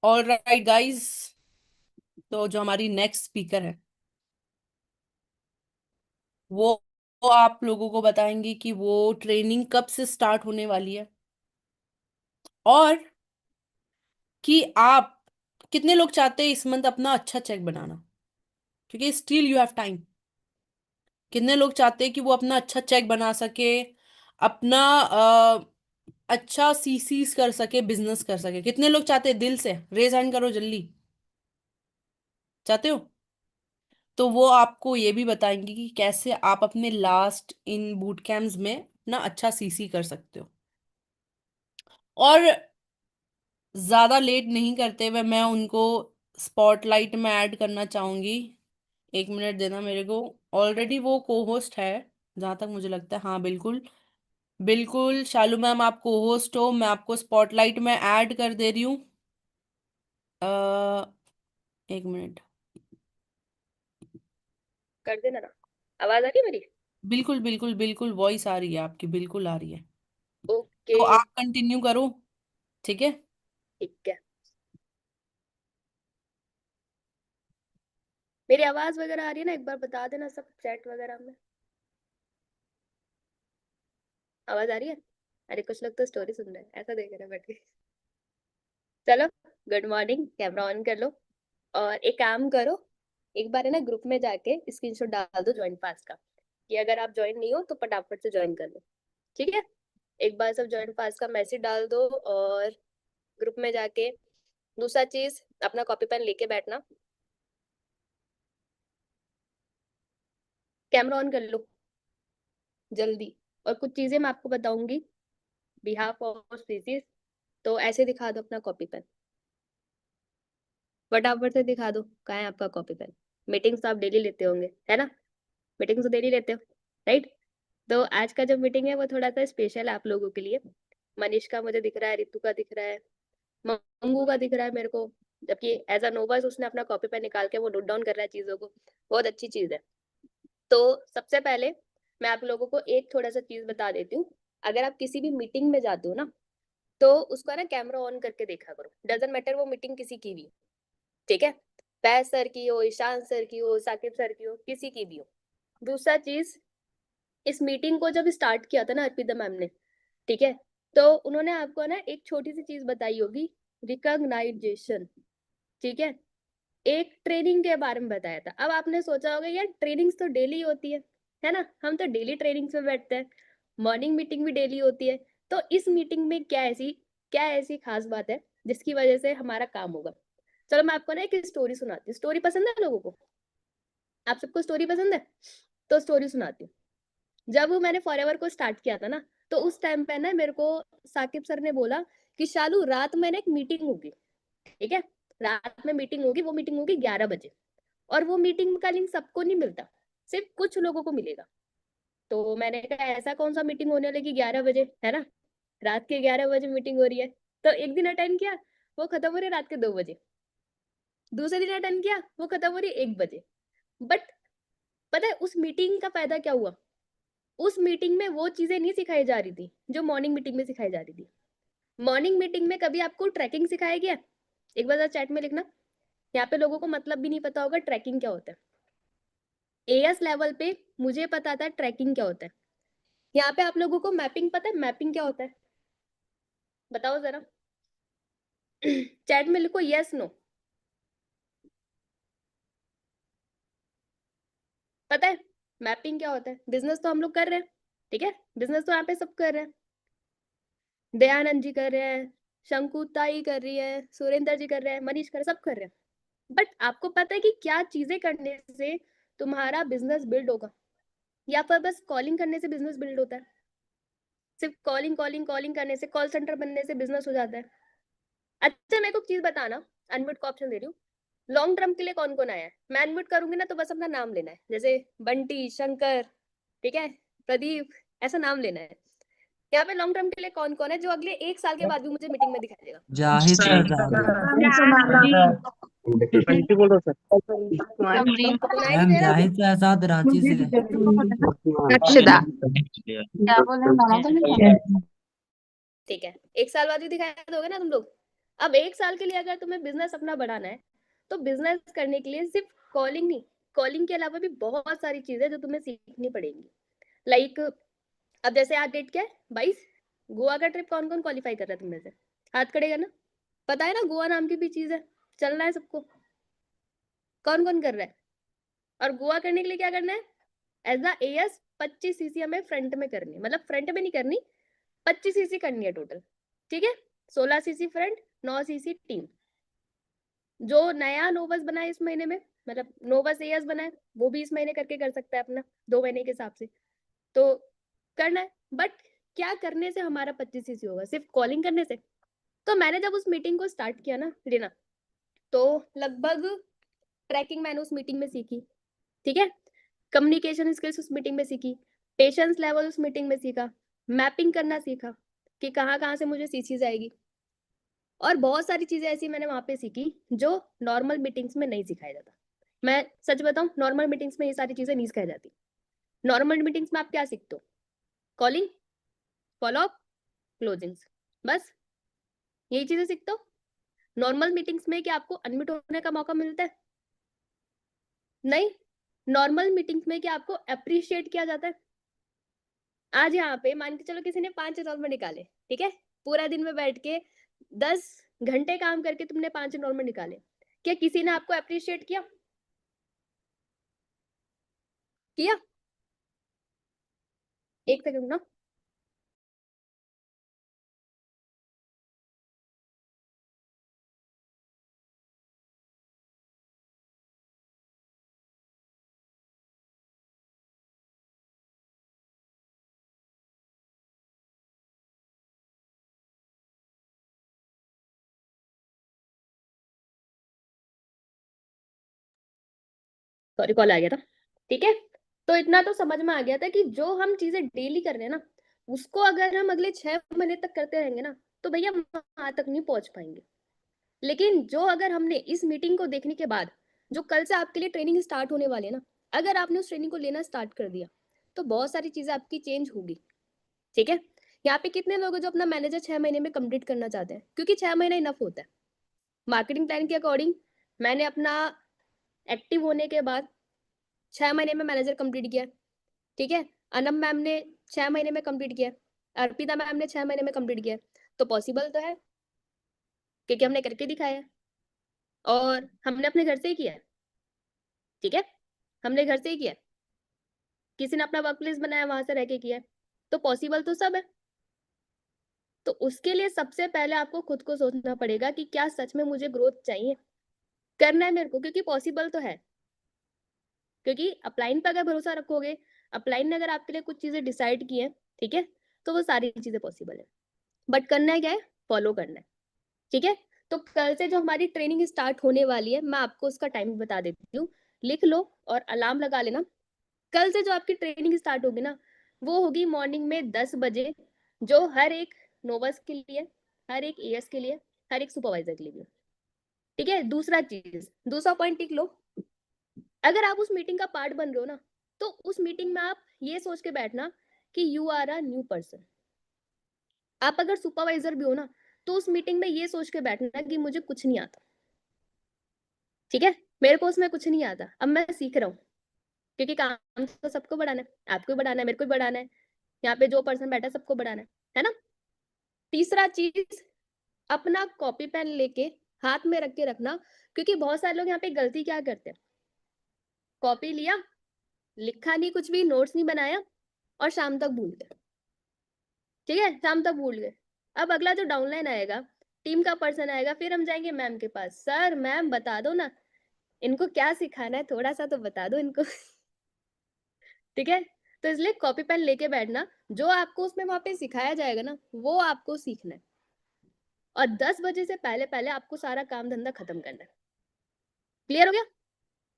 ऑल राइट गाइस, तो जो हमारी नेक्स्ट स्पीकर है, वो वो आप लोगों को बताएंगे कि वो ट्रेनिंग कब से स्टार्ट होने वाली है, और कि आप कितने लोग चाहते हैं इस मंथ अपना अच्छा चेक बनाना, क्योंकि स्टिल यू हैव टाइम। कितने लोग चाहते हैं कि वो अपना अच्छा चेक बना सके, अपना अच्छा सीसीज कर सके, बिजनेस कर सके? कितने लोग चाहते हैं? दिल से रेज हैंड करो जल्दी। चाहते हो? तो वो आपको ये भी बताएंगे कि कैसे आप अपने लास्ट इन बूट कैंप्स में ना अच्छा सीसी कर सकते हो। और ज्यादा लेट नहीं करते हुए मैं उनको स्पॉटलाइट में ऐड करना चाहूंगी। 1 मिनट देना मेरे को। ऑलरेडी वो को होस्ट है जहां तक मुझे लगता है, हाँ बिल्कुल। बिल्कुल शालू मैम, आप को होस्ट हो, मैं आपको स्पॉटलाइट में ऐड कर दे रही हूँ। 1 मिनट। कर देना ना। आवाज आ रही है मेरी? बिल्कुल बिल्कुल बिल्कुल, वॉइस आ रही है आपकी, बिल्कुल आ रही है। ओके। तो आप कंटिन्यू करो, ठीक है। ठीक है। मेरी आवाज वगैरह आ रही है ना? एक बार बता देना सब चैट वगैरह में। आवाज आ रही है? अरे कुछ लोग तो स्टोरी सुन रहे हैं, ऐसा देख रहे हैं बैठ के। चलो, गुड मॉर्निंग। कैमरा ऑन कर लो और एक काम करो, एक बार है ना ग्रुप में जाके स्क्रीनशॉट डाल दो ज्वाइन पास का, कि अगर आप ज्वाइन नहीं हो तो फटाफट से ज्वाइन कर लो। ठीक है? एक बार सब ज्वाइन पास का मैसेज डाल दो और ग्रुप में जाके। दूसरा चीज, अपना कॉपी पेन लेके बैठना। कैमरा ऑन कर लो जल्दी। और कुछ चीजें मैं आपको बताऊंगी बिहाफ ऑफ स्पीसीज, तो ऐसे दिखा दो अपना कॉपी पेन। फटाफट से दिखा दो कहाँ है आपका कॉपी पेन। मीटिंग्स तो आप डेली लेते होंगे, है ना? मीटिंग्स तो डेली लेते हो, राइट? तो आज का जो मीटिंग है वो थोड़ा सा स्पेशल है आप लोगों के लिए। मनीष का मुझे दिख रहा है, रितु का दिख रहा है, मंगू का दिख रहा है मेरे को। जबकि एज अ नोबस उसने अपना कॉपी पेन निकाल के वो नोट डाउन कर रहा है चीजों को। बहुत अच्छी चीज है। तो सबसे पहले मैं आप लोगों को एक थोड़ा सा चीज बता देती हूँ। अगर आप किसी भी मीटिंग में जाते हो ना, तो उसका ना कैमरा ऑन करके देखा करो। डजेंट मैटर वो मीटिंग किसी की भी, ठीक है? फैज सर की हो, ईशान सर की हो, साकिब सर की हो, किसी की भी हो। दूसरा चीज, इस मीटिंग को जब स्टार्ट किया था ना अर्पिता मैम ने, ठीक है, तो उन्होंने आपको ना एक छोटी सी चीज बताई होगी, रिकॉग्नाइजेशन। ठीक है? एक ट्रेनिंग के बारे में बताया था। अब आपने सोचा होगा यार ट्रेनिंग्स तो डेली होती है ना? हम तो डेली ट्रेनिंग्स में बैठते हैं, मॉर्निंग मीटिंग भी डेली होती है। तो इस मीटिंग में क्या ऐसी खास बात है जिसकी वजह से हमारा काम होगा? चलो मैं आपको ना एक स्टोरी सुनाती हूँ। स्टोरी पसंद है लोगों को? आप सबको स्टोरी पसंद है? तो स्टोरी सुनाती हूँ। जब मैंने फॉरएवर को स्टार्ट किया था ना, तो उस टाइम पे ना मेरे को साकिब सर ने बोला कि शालू रात में ना एक मीटिंग होगी। ठीक है? रात में मीटिंग होगी, वो मीटिंग होगी 11 बजे। और वो मीटिंग का लिंक सबको नहीं मिलता, सिर्फ कुछ लोगों को मिलेगा। तो मैंने कहा ऐसा कौन सा मीटिंग होने लगी 11 बजे, है ना? रात के 11 बजे मीटिंग हो रही है। तो एक दिन अटेंड किया, वो खत्म हो रही है रात के 2 बजे। दूसरे दिन अटेंड किया, वो खत्म हो रही है 1 बजे। बट पता है उस मीटिंग का फायदा क्या हुआ? उस मीटिंग में वो चीजें नहीं सिखाई जा रही थी जो मॉर्निंग मीटिंग में सिखाई जा रही थी। मॉर्निंग मीटिंग में कभी आपको ट्रैकिंग सिखाया गया? एक बार चैट में लिखना। यहाँ पे लोगों को मतलब भी नहीं पता होगा ट्रैकिंग क्या होता है। एएस लेवल पे मुझे पता था ट्रैकिंग क्या होता है। यहाँ पे आप लोगों को मैपिंग पता है? मैपिंग क्या होता है बताओ जरा। चैट में लिखो यस नो। पता है मैपिंग क्या होता है? बिजनेस तो हम लोग कर रहे हैं, ठीक है? बिजनेस तो यहाँ पे सब कर रहे हैं। दयानंद जी कर रहे हैं, शंकु ताई कर रही है, सुरेंद्र जी कर रहे हैं, मनीष कर सब कर रहे हैं। बट आपको पता है कि क्या चीजें करने से तुम्हारा बिजनेस बिल्ड होगा? या फिर बस कॉलिंग करने से बिजनेस बिल्ड होता है? सिर्फ कॉलिंग कॉलिंग कॉलिंग करने से, कॉल सेंटर बनने से बिजनेस हो जाता है? अच्छा मेरे को एक चीज बताना, अनम्यूट का ऑप्शन दे रही हूँ। लॉन्ग टर्म के लिए कौन कौन आया है? मैं अनम्यूट करूंगी ना तो बस अपना नाम लेना है, जैसे बंटी, शंकर, ठीक है, प्रदीप, ऐसा नाम लेना है। यहाँ पे लॉन्ग टर्म के लिए कौन कौन है जो अगले 1 साल के बाद भी मुझे मीटिंग में दिखाई देगा? जाहिद शहजाद। ट्वेंटी बोल रहा सुनाई नहीं मैम दे रहा अभी? जाहिद शहजाद रांची से। अक्षदा क्या बोले ठीक है, 1 साल बाद भी दिखाई दोगे ना तुम लोग? अब 1 साल के लिए अगर तुम्हें बिजनेस अपना बढ़ाना है, तो बिजनेस करने के लिए सिर्फ कॉलिंग नहीं, कॉलिंग के अलावा भी बहुत सारी चीजें जो तुम्हें सीखनी पड़ेंगी। लाइक अब जैसे आज डेट क्या है 22, गोवा का ट्रिप कौन कौन क्वालिफाई कर रहा है तुम में से? हाथ खड़े करना। पता है ना गोवा नाम की भी चीज है, चलना है सबको। कौन कौन कर रहा है? और गोवा करने के लिए क्या करना है? एज अ एएस 25 सीसी हमें फ्रंट में करनी है, मतलब फ्रंट में नहीं करनी, 25 सीसी करनी है टोटल। ठीक है, 16 सीसी फ्रंट, 9 सीसी टीम। जो नया नोवस बना है इस महीने में, मतलब नोवस एएस बना है, वो भी इस महीने करके कर सकता है अपना 2 महीने के हिसाब से, तो करना है। बट क्या करने से हमारा 25 सीसी होगा? सिर्फ कॉलिंग करने से? तो मैंने जब उस मीटिंग को स्टार्ट किया ना लेना, तो लगभग ट्रैकिंग मैंने उस मीटिंग में सीखी। ठीक है, कम्युनिकेशन स्किल्स उस मीटिंग में सीखी, पेशेंस लेवल उस मीटिंग में सीखा, मैपिंग करना सीखा कि कहाँ कहाँ से मुझे सीखी जाएगी, और बहुत सारी चीजें ऐसी मैंने वहां पे सीखी जो नॉर्मल मीटिंग्स में नहीं सिखाया जाता। मैं सच बताऊं, नॉर्मल मीटिंग्स में ये सारी चीजें नहीं सिखाई जाती। नॉर्मल मीटिंग्स में आप क्या सीखते हो? कॉलिंग, फॉलो अप, क्लोजिंग्स, बस यही चीजें सीखते हो। नॉर्मल मीटिंग्स में क्या आपको अनम्यूट होने का मौका मिलता है? नहीं। नॉर्मल मीटिंग्स में क्या आपको अप्रिशिएट किया जाता है? आज यहाँ पे मान के चलो किसी ने 5 एनरोलमेंट निकाले, ठीक है, पूरा दिन में बैठ के 10 घंटे काम करके तुमने 5 एनरोलमेंट निकाले, क्या किसी ने आपको अप्रिशिएट किया? किया? एक सेकंड ना। सॉरी, कॉल आ गया था। ठीक है, तो इतना तो समझ में आ गया था कि जो हम चीजें डेली कर रहे हैं ना, उसको अगर हम अगले 6 महीने तक करते रहेंगे ना, तो भैया वहां तक नहीं पहुंच पाएंगे। लेकिन जो अगर हमने इस मीटिंग को देखने के बाद, जो कल से आपके लिए ट्रेनिंग स्टार्ट होने वाली है ना, अगर आपने उस ट्रेनिंग को लेना स्टार्ट कर दिया, तो बहुत सारी चीजें आपकी चेंज होगी। ठीक है, यहाँ पे कितने लोग हैं जो अपना मैनेजर 6 महीने में कंप्लीट करना चाहते हैं? क्योंकि 6 महीना इनफ होता है। मार्केटिंग प्लान के अकॉर्डिंग मैंने अपना एक्टिव होने के बाद 6 महीने में मैनेजर कंप्लीट किया। ठीक है, अनम मैम ने 6 महीने में कंप्लीट किया, अर्पिता मैम ने 6 महीने में कंप्लीट किया। तो पॉसिबल तो है, क्योंकि हमने करके दिखाया है और हमने अपने घर से ही किया है। ठीक है, हमने घर से ही किया है, किसी ने अपना वर्क प्लेस बनाया वहां से रह के किया है, तो पॉसिबल तो सब है। तो उसके लिए सबसे पहले आपको खुद को सोचना पड़ेगा कि क्या सच में मुझे ग्रोथ चाहिए, करना है मेरे को, क्योंकि पॉसिबल तो है। क्योंकि अपलाइन पर अगर भरोसा रखोगे, अपलाइन ने अगर आपके लिए कुछ चीजें डिसाइड की है, ठीक है, तो वो सारी चीजें पॉसिबल है। बट करना है क्या है? फॉलो करना है। ठीक है, तो कल से जो हमारी ट्रेनिंग स्टार्ट होने वाली है, मैं आपको उसका टाइम बता देती हूँ, लिख लो और अलार्म लगा लेना। कल से जो आपकी ट्रेनिंग स्टार्ट होगी ना, वो होगी मॉर्निंग में 10 बजे, जो हर एक नोवस के लिए, हर एक एएस के लिए, हर एक सुपरवाइजर के लिए। ठीक है, दूसरा पॉइंट टिक लो। अगर आप उस मीटिंग का पार्ट बन रहे हो ना, तो उस मीटिंग में आप ये सोच के बैठना कि you are a new person. आप अगर सुपरवाइजर भी हो ना, तो उस मीटिंग में ये सोच के बैठना कि मुझे कुछ नहीं आता। ठीक है, मेरे को उसमें कुछ नहीं आता, अब मैं सीख रहा हूँ, क्योंकि काम तो सबको बढ़ाना है, आपको भी बढ़ाना है, मेरे को भी बढ़ाना है, यहाँ पे जो पर्सन बैठा है सबको बढ़ाना है ना। तीसरा चीज, अपना कॉपी पेन लेके हाथ में रख के रखना, क्योंकि बहुत सारे लोग यहाँ पे गलती क्या करते हैं, कॉपी लिया, लिखा नहीं कुछ भी, नोट्स नहीं बनाया, और शाम तक भूल गए। ठीक है, शाम तक भूल गए। अब अगला जो डाउनलाइन आएगा, टीम का पर्सन आएगा, फिर हम जाएंगे मैम के पास, सर मैम बता दो ना, इनको क्या सिखाना है, थोड़ा सा तो बता दो इनको। ठीक है, तो इसलिए कॉपी पेन लेके बैठना, जो आपको उसमें वहां पे सिखाया जाएगा ना, वो आपको सीखना है, और 10 बजे से पहले पहले आपको सारा काम धंधा खत्म करना है। क्लियर हो गया?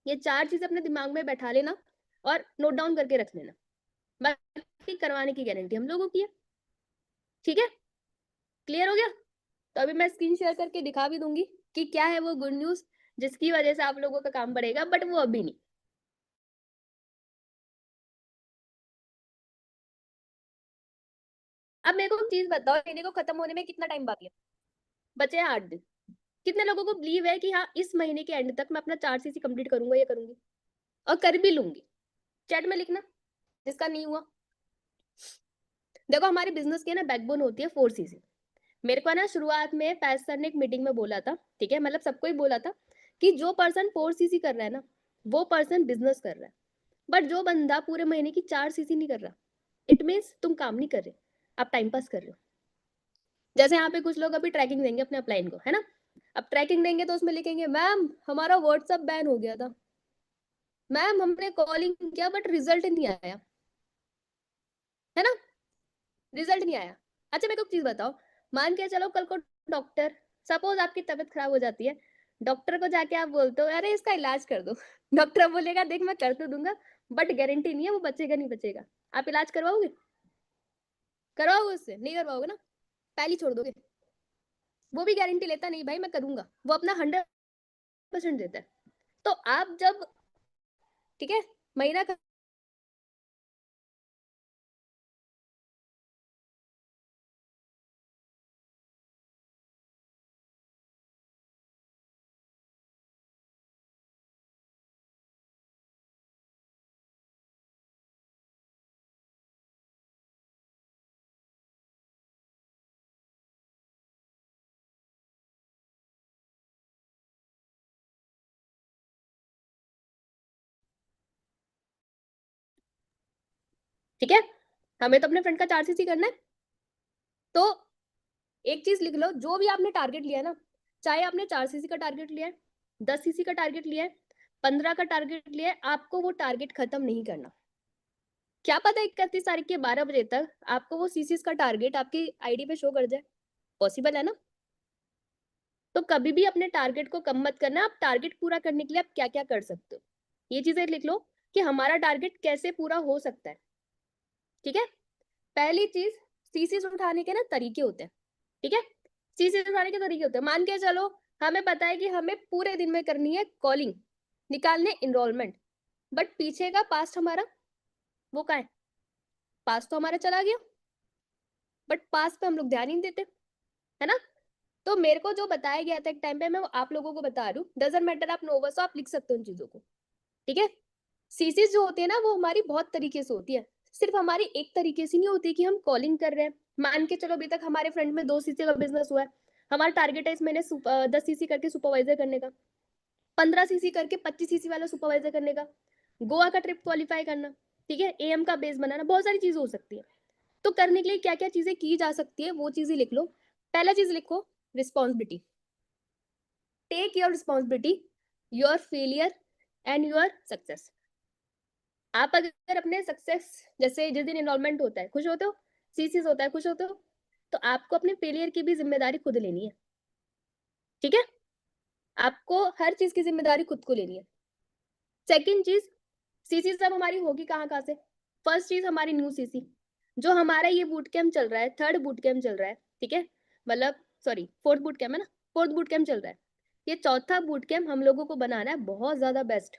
ये 4 चीजें अपने दिमाग में बैठा लेना और नोट डाउन करके रख लेना, बाकी करवाने की गारंटी हम लोगों की है। ठीक है, क्लियर हो गया? तो अभी मैं स्क्रीन शेयर करके दिखा भी दूंगी कि क्या है वो गुड न्यूज जिसकी वजह से आप लोगों का काम बढ़ेगा, बट वो अभी नहीं। अब मेरे को एक चीज बताओ, ट्रेनिंग को खत्म होने में कितना टाइम बाकी है? बचे हैं 8 दिन। कितने लोगों को बिलीव है कि हाँ इस महीने के एंड तक मैं अपना 4 सीसी कंप्लीट करूंगा या करूंगी? और कर भी लूंगी। चैट में लिखना जिसका नहीं हुआ। देखो हमारे बिजनेस की ना बैकबोन होती है 4CC। मेरे को ना शुरुआत में पैस सर ने एक मीटिंग में बोला था, ठीक है, मतलब सबको ही बोला था कि जो पर्सन 4CC कर रहा है ना वो पर्सन बिजनेस कर रहा है, बट जो बंदा पूरे महीने की 4CC नहीं कर रहा, इट मीन्स तुम काम नहीं कर रहे, आप टाइम पास कर रहे हो। जैसे यहाँ पे कुछ लोग अभी ट्रैकिंग देंगे अपने अपलाइन को, है ना, अब ट्रैकिंग देंगे तो उसमें लिखेंगे मैम हमारा व्हाट्सएप बैन हो गया था, मैम हमने कॉलिंग किया बट रिजल्ट नहीं आया, है ना, रिजल्ट नहीं आया। अच्छा मेरे को एक चीज बताओ, मान के चलो कल को डॉक्टर, सपोज आपकी तबीयत खराब हो जाती है, डॉक्टर को जाके आप बोलते हो अरे इसका इलाज कर दो, डॉक्टर बोलेगा देख मैं कर तो दूंगा बट गारंटी नहीं है वो बचेगा नहीं बचेगा, आप इलाज करवाओगे? करवाओगे उससे? नहीं करवाओगे ना, पहले छोड़ दोगे। वो भी गारंटी लेता नहीं भाई मैं करूंगा, वो अपना 100% देता है। तो आप जब, ठीक है, महीना ठीक है, हमें तो अपने फ्रेंड का 4CC करना है। तो एक चीज लिख लो, जो भी आपने टारगेट लिया है ना, चाहे आपने 4CC का टारगेट लिया है, 10CC का टारगेट लिया है, 15 का टारगेट लिया है, आपको वो टारगेट खत्म नहीं करना। क्या पता 31 तारीख के 12 बजे तक आपको वो सीसीस का टारगेट आपकी आईडी पे शो कर जाए, पॉसिबल है ना। तो कभी भी अपने टारगेट को कम मत करना। आप टारगेट पूरा करने के लिए आप क्या क्या कर सकते हो, ये चीजें लिख लो कि हमारा टारगेट कैसे पूरा हो सकता है। ठीक है, पहली चीज सीसीस उठाने के ना तरीके होते हैं, ठीक है, सीसीस उठाने के तरीके होते हैं। मान के चलो हमें पता है कि हमें पूरे दिन में करनी है कॉलिंग, निकालने इनरोलमेंट, बट पीछे का पास्ट हमारा वो क्या है, पास्ट तो हमारा चला गया, बट पास्ट पे हम लोग ध्यान ही नहीं देते, है ना। तो मेरे को जो बताया गया था एक टाइम पे, मैं वो आप लोगों को बता रही हूँ, डजंट मैटर आप नोवर्स हो, आप लिख सकते हो उन चीजों को, ठीक है। सीसीस जो होती है ना वो हमारी बहुत तरीके से होती है, सिर्फ हमारी एक तरीके से नहीं होती कि हम कॉलिंग कर रहे हैं। मान के चलो अभी तक हमारे फ्रेंड में 2CC का बिजनेस हुआ है, हमारा टारगेट है इस महीने 10CC करके सुपरवाइजर करने का, 15CC करके 25CC वाला सुपरवाइजर करने का, गोवा का ट्रिप क्वालिफाई करना, ठीक है, AM का बेस बनाना, बहुत सारी चीजें हो सकती है। तो करने के लिए क्या क्या चीजें की जा सकती है वो चीजें लिख लो। पहला चीज लिखो responsibility, take your responsibility, your failure and your success. आप अगर अपने सक्सेस, जैसे जिस दिन इनरोलमेंट होता है खुश होते हो, सीसीस होता है खुश होते हो, तो आपको अपने फेलियर की भी जिम्मेदारी खुद लेनी है, ठीक है, आपको हर चीज की जिम्मेदारी खुद को लेनी है। सेकंड चीज, सीसी सब हमारी होगी कहाँ कहाँ से। फर्स्ट चीज हमारी न्यू सीसी, जो हमारा ये बूट कैंप चल रहा है, थर्ड बूट कैंप चल रहा है, ठीक है, मतलब सॉरी फोर्थ बूट कैंप है ना, फोर्थ बूट कैंप चल रहा है, ये चौथा बूट कैंप हम लोगों को बनाना है बहुत ज्यादा बेस्ट,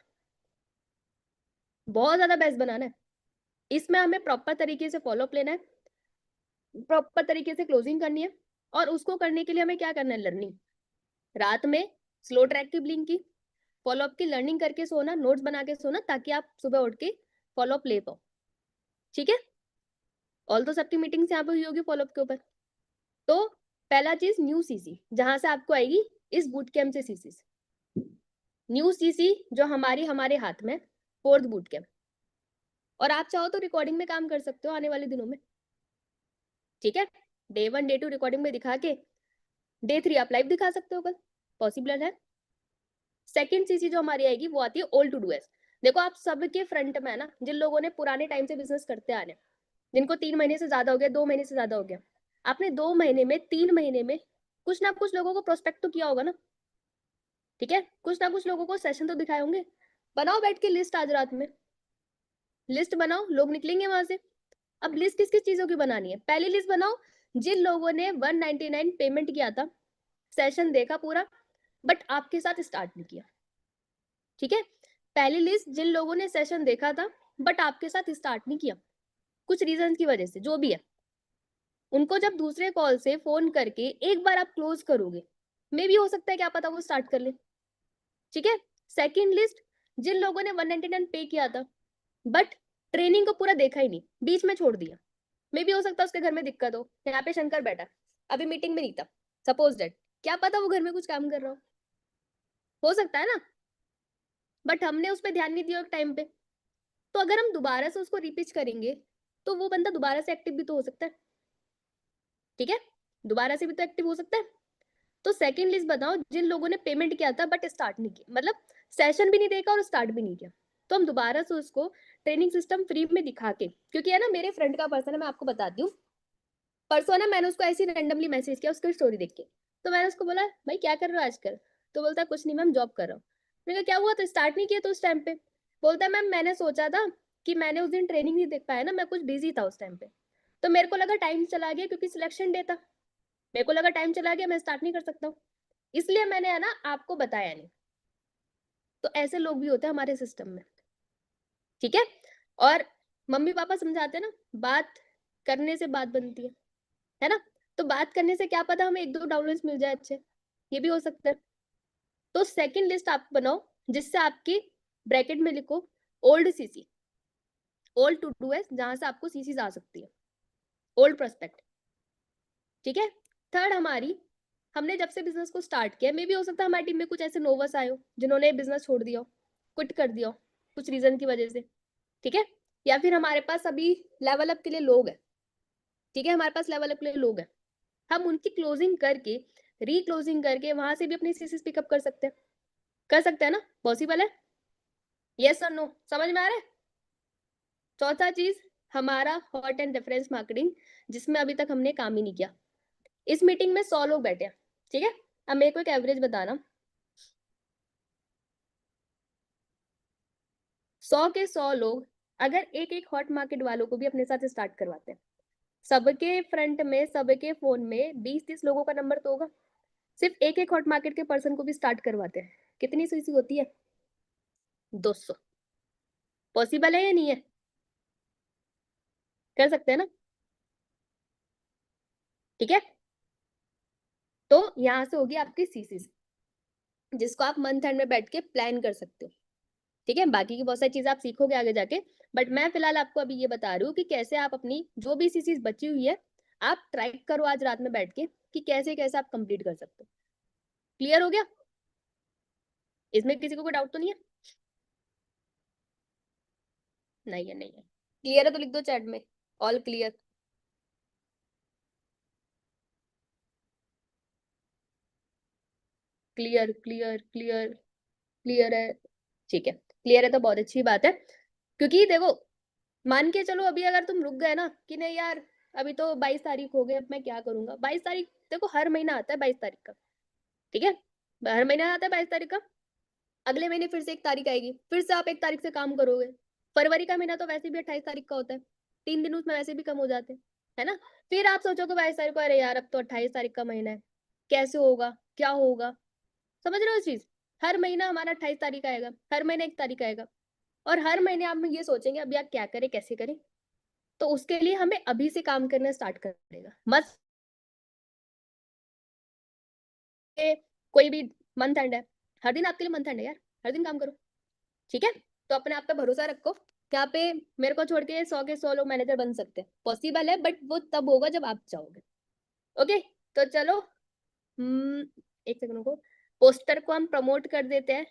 बहुत ज्यादा बेस्ट बनाना है। इसमें हमें प्रॉपर तरीके से फॉलोअप लेना है, प्रॉपर तरीके से क्लोजिंग करनी है, और उसको करने के लिए हमें क्या करना है, लर्निंग, रात में स्लो ट्रैक की ब्लिंक की फॉलोअप की लर्निंग करके सोना, नोट्स बना के सोना, ताकि आप सुबह उठ के फॉलोअप ले पाओ, ठीक है। ऑल तो सबकी मीटिंग्स यहाँ पे हुई होगी फॉलोअप के ऊपर। तो पहला चीज न्यू सीसी, जहां से आपको आएगी इस बूट कैंप से सीसी, न्यू सीसी जो हमारे हाथ में, फोर्थ बूट कैंप। और आप चाहो तो रिकॉर्डिंग में काम कर सकते हो आने वाले दिनों में, ठीक है, डे 1 डे 2 रिकॉर्डिंग में दिखा के डे 3 आप लाइव दिखा सकते हो कल, पॉसिबल है। सेकंड सीसी जो हमारी आएगी वो आती है ओल्ड टू डू एस। देखो आप सबके फ्रंट में है ना, जिन लोगों ने पुराने टाइम से बिजनेस करते आ रहे हैं, जिनको 3 महीने से ज्यादा हो गया, 2 महीने से ज्यादा हो गया, आपने 2 महीने में 3 महीने में कुछ ना कुछ लोगों को प्रोस्पेक्ट तो किया होगा ना, ठीक है, कुछ ना कुछ लोगों को सेशन तो दिखाए होंगे। बनाओ बैठ के लिस्ट, आज रात में लिस्ट बनाओ, लोग निकलेंगे वहां से। अब लिस्ट किस किस चीजों की बनानी है, पहली लिस्ट बनाओ जिन लोगों ने 199 पेमेंट किया था, सेशन देखा पूरा, बट आपके साथ स्टार्ट नहीं किया, ठीक है। पहली लिस्ट जिन लोगों ने सेशन देखा था बट आपके साथ स्टार्ट नहीं किया, कुछ रीजन की वजह से जो भी है, उनको जब दूसरे कॉल से फोन करके एक बार आप क्लोज करोगे, मे भी हो सकता है क्या पता वो स्टार्ट कर ले, ठीक है। सेकंड लिस्ट जिन लोगों ने 199 पे किया था बट ट्रेनिंग को पूरा देखा ही नहीं, बीच में छोड़ दिया, मे भी हो सकता है उसके घर में दिक्कत हो। यहाँ पे शंकर बैठा, अभी मीटिंग में नहीं था, सपोज दैट, क्या पता वो घर में कुछ काम कर रहा हो सकता है ना, बट हमने उस पर ध्यान नहीं दिया टाइम पे। तो अगर हम दोबारा से उसको रिपीच करेंगे तो वो बंदा दोबारा से एक्टिव भी तो हो सकता है, ठीक है, दोबारा से भी तो एक्टिव हो सकता है। तो सेकंड लिस्ट बताओ जिन लोगों ने पेमेंट किया था बट स्टार्ट नहीं किया, मतलब सेशन भी नहीं देखा और स्टार्ट भी नहीं किया, तो हम दोबारा से उसको ट्रेनिंग सिस्टम फ्री में दिखा के, क्योंकि है ना मेरे फ्रेंड का पर्सन है, मैं आपको बताती हूँ, परसों ना मैंने उसको ऐसे रैंडमली मैसेज किया उसकी स्टोरी देख के, तो मैंने उसको बोला भाई क्या कर रहे हो आजकल, तो बोलता है कुछ नहीं मैम जॉब कर रहा हूँ। मैंने कहा क्या हुआ, तो स्टार्ट नहीं किया तो उस टाइम पे, बोलता है मैम मैंने सोचा था कि मैंने उस दिन ट्रेनिंग नहीं देख पाया ना, मैं कुछ बिजी था उस टाइम पे, तो मेरे को लगा टाइम चला गया क्योंकि सिलेक्शन डे था, मेरे को लगा टाइम चला गया मैं स्टार्ट नहीं कर सकता हूँ, इसलिए मैंने है ना आपको बताया नहीं। तो ऐसे लोग भी होते हैं हमारे सिस्टम में, ठीक है। और मम्मी पापा समझाते हैं ना, बात करने से बात बनती है ना, तो बात करने से क्या पता हमें 1-2 डाउनलोड्स मिल जाए अच्छे, ये भी हो सकता है। तो सेकंड लिस्ट आप बनाओ जिससे आपकी ब्रैकेट में लिखो old CC, old to do S, जहां से आपको सीसी आ सकती है, ओल्ड प्रोस्पेक्ट, ठीक है। थर्ड हमारी, हमने जब से बिजनेस को स्टार्ट किया, मे भी हो सकता है हमारी टीम में कुछ ऐसे नोवस आए हो जिन्होंने बिजनेस छोड़ दिया हो, क्विट कर दिया हो कुछ रीजन की वजह से, ठीक है, या फिर हमारे पास अभी लेवल अप के लिए लोग हैं, ठीक है, हमारे पास लेवल अप के लिए लोग हैं, हम उनकी क्लोजिंग करके रीक्लोजिंग करके वहां से भी अपनी सीसीस पिकअप कर सकते हैं ना, पॉसिबल है, यस और नो, समझ में आ रहा है। चौथा चीज हमारा हॉट एंड रेफरेंस मार्केटिंग, जिसमें अभी तक हमने काम ही नहीं किया। इस मीटिंग में 100 लोग बैठे हैं, ठीक है, अब मेरे को एक एवरेज बताना, 100 के 100 लोग अगर एक एक हॉट मार्केट वालों को भी अपने साथ स्टार्ट करवाते हैं, सबके फ्रंट में सबके फोन में 20-30 लोगों का नंबर तो होगा, सिर्फ एक एक हॉट मार्केट के पर्सन को भी स्टार्ट करवाते हैं, कितनी सीसी होती है, 200। पॉसिबल है या नहीं है, कर सकते हैं ना, ठीक है। तो यहाँ से होगी आपकी सीसी, जिसको आप मंथ एंड में बैठ के प्लान कर सकते हो, ठीक है, बाकी की बहुत सारी चीजें आप सीखोगे आगे जाके, बट मैं फिलहाल आपको अभी ये बता रही हूँ कि कैसे आप अपनी जो भी सीसीज बची हुई है आप ट्राई करो आज रात में बैठ के कि कैसे कैसे आप कंप्लीट कर सकते हो। क्लियर हो गया, इसमें किसी को कोई डाउट तो नहीं है, नहीं है, नहीं है, क्लियर है तो लिख दो चैट में all clear. Clear clear clear clear है, ठीक है, क्लियर है तो बहुत अच्छी बात है, क्योंकि देखो मान के चलो अभी अगर तुम रुक गए ना कि नहीं यार अभी तो 22 तारीख हो गई, अब मैं क्या करूंगा, 22 तारीख देखो हर महीना आता है 22 तारीख का, ठीक है, हर महीना आता है 22 तारीख का, अगले महीने फिर से 1 तारीख आएगी, फिर से आप 1 तारीख से काम करोगे, फरवरी का महीना तो वैसे भी 28 तारीख का होता है, 3 दिन उसमें वैसे भी कम हो जाते हैं, है ना, फिर आप सोचोगे 22 तारीख को अरे यार अब तो 28 तारीख का महीना है, कैसे होगा क्या होगा, समझ रहे हो इस चीज, हर महीना हमारा 28 तारीख आएगा, हर महीने 1 तारीख आएगा, और हर महीने आप ये सोचेंगे अब यार क्या करें कैसे करें, तो उसके लिए हमें अभी से काम करना स्टार्ट कर देगा, मत कोई भी मंथ एंड है, हर दिन आपके लिए मंथ एंड है यार, हर दिन काम करो, ठीक है। तो अपने आप पे भरोसा रखो, यहाँ पे मेरे को छोड़ के 100 के 100 लोग मैनेजर बन सकते हैं, पॉसिबल है बट वो तब होगा जब आप चाहोगे, ओके। तो चलो एक सेकंड को, पोस्टर को हम प्रमोट कर देते हैं,